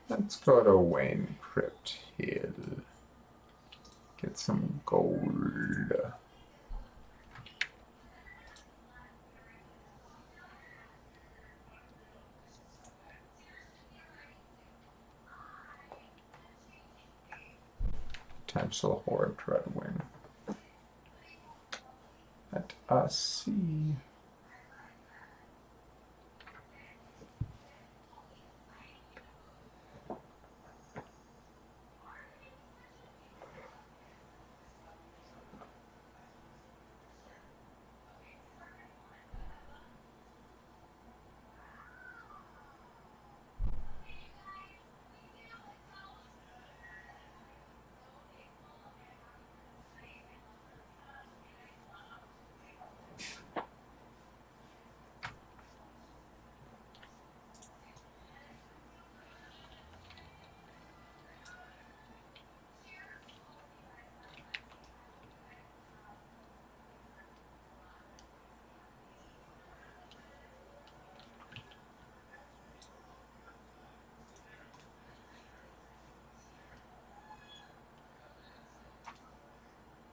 let's go to Wayne Crypt Hill. Get some gold. Potential Horde Dreadwing. Let us see.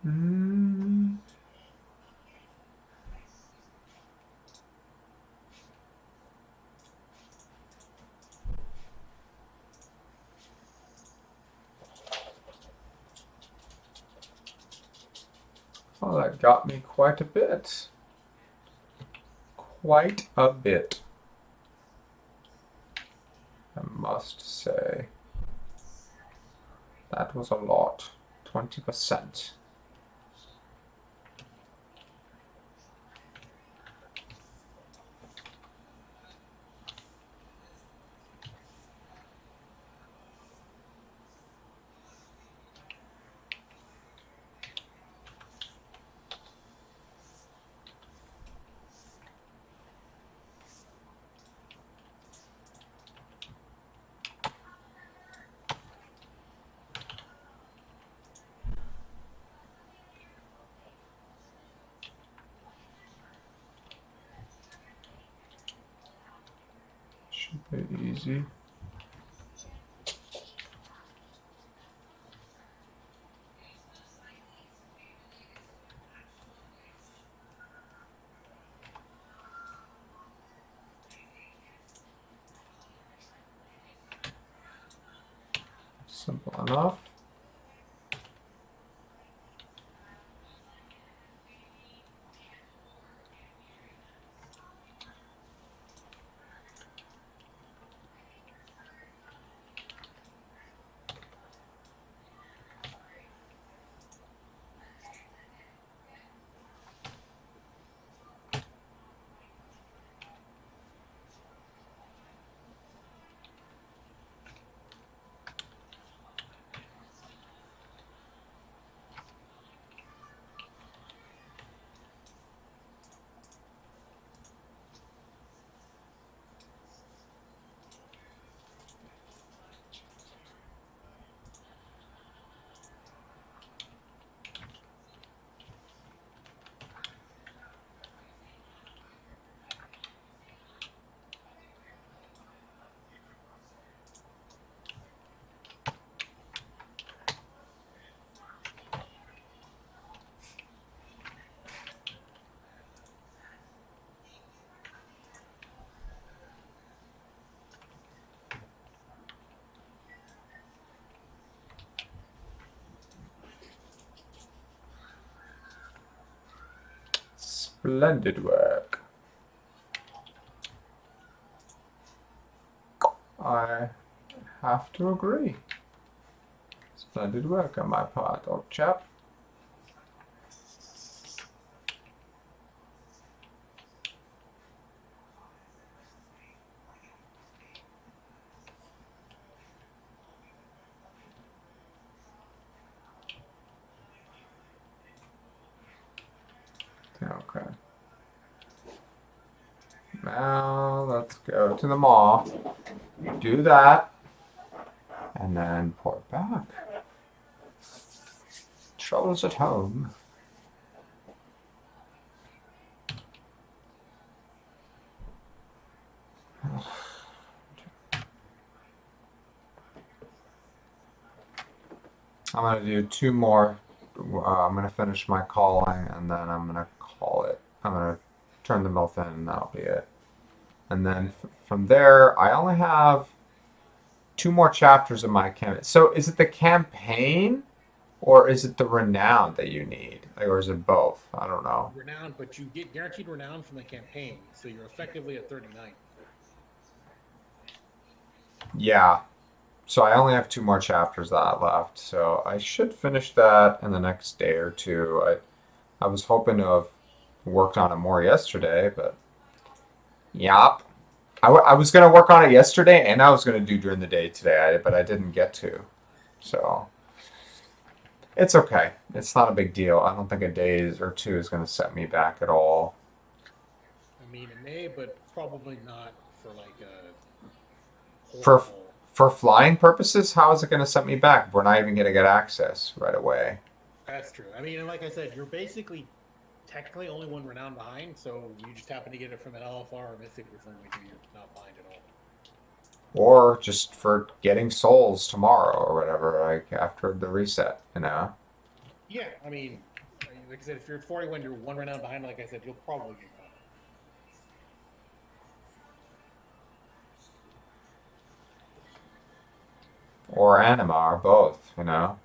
Mm. Well, that got me quite a bit. Quite a bit, I must say. That was a lot. 20%. Should be easy. Simple enough. Splendid work. I have to agree. Splendid work on my part, old chap. Okay. Now let's go to the mall. Do that. And then port back. Troubles at home. I'm going to do two more. I'm going to finish my calling and then I'm going to call it. I'm going to turn the mill in and that'll be it. And then from there, I only have two more chapters of my campaign. So is it the campaign or is it the renown that you need? Like, or is it both? I don't know. Renown, but you get guaranteed renown from the campaign, so you're effectively at 39. Yeah. So I only have two more chapters that left. So I should finish that in the next day or two. I was hoping to have worked on it more yesterday, but yep. I was going to work on it yesterday and I was going to do during the day today, but I didn't get to. So it's okay. It's not a big deal. I don't think a day or two is going to set me back at all. I mean, it may, but probably not for like a For horrible. for flying purposes, how is it going to set me back if we're not even going to get access right away? That's true. I mean, and like I said, you're basically technically only one renown behind, so you just happen to get it from an LFR or Mythic or something like you're not behind at all. Or just for getting souls tomorrow or whatever, like after the reset, you know? Yeah, I mean, like I said, if you're at 41, you're one renown behind. Like I said, you'll probably get caught. Or anima, or both, you know?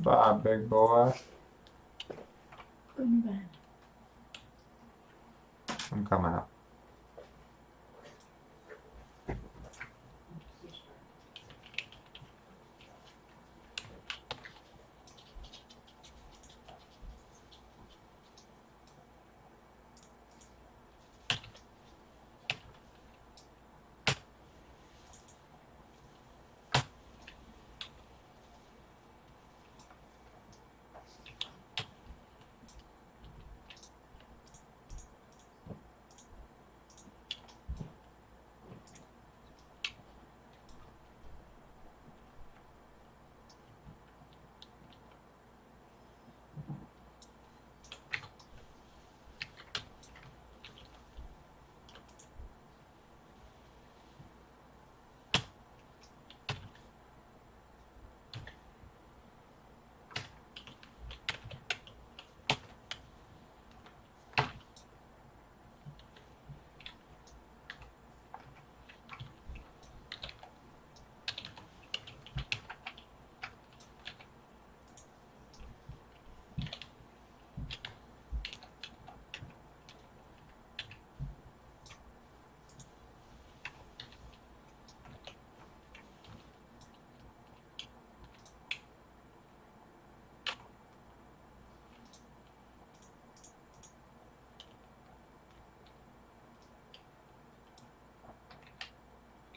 Bye, big boy. I'm coming up.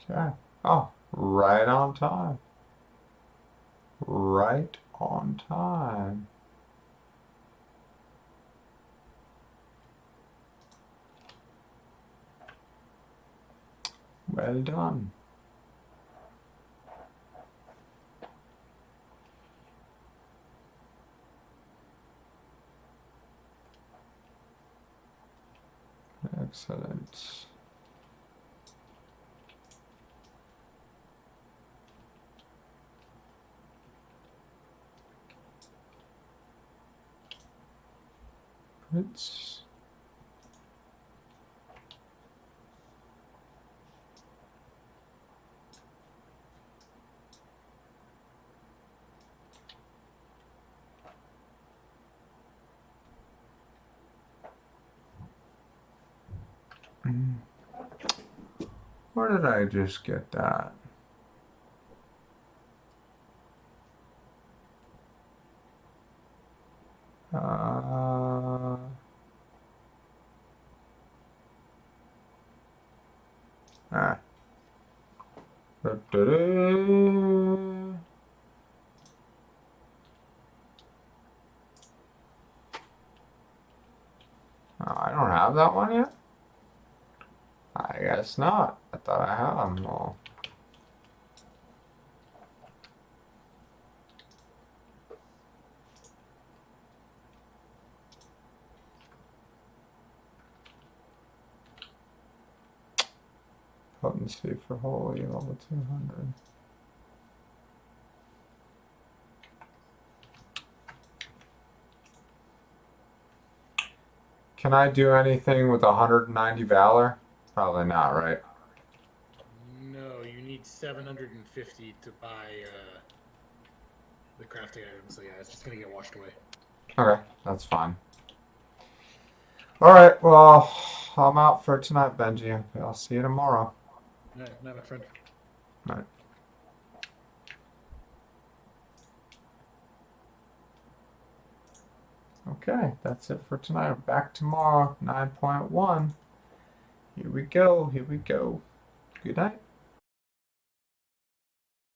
Okay. Oh, right on time. Right on time. Well done. Excellent. Prince. Where did I just get that? Uh, ah. Da-da-da. don't have that one yet? I guess not. I thought I had them all. Potency for holy level 200. Can I do anything with 190 valor? Probably not, right? No, you need 750 to buy the crafting item. So yeah, it's just gonna get washed away. Okay, that's fine. Alright, well, I'm out for tonight, Benji. I'll see you tomorrow. No, not my friend. Right. Okay, that's it for tonight. Back tomorrow, 9.1. Here we go, here we go. Good night.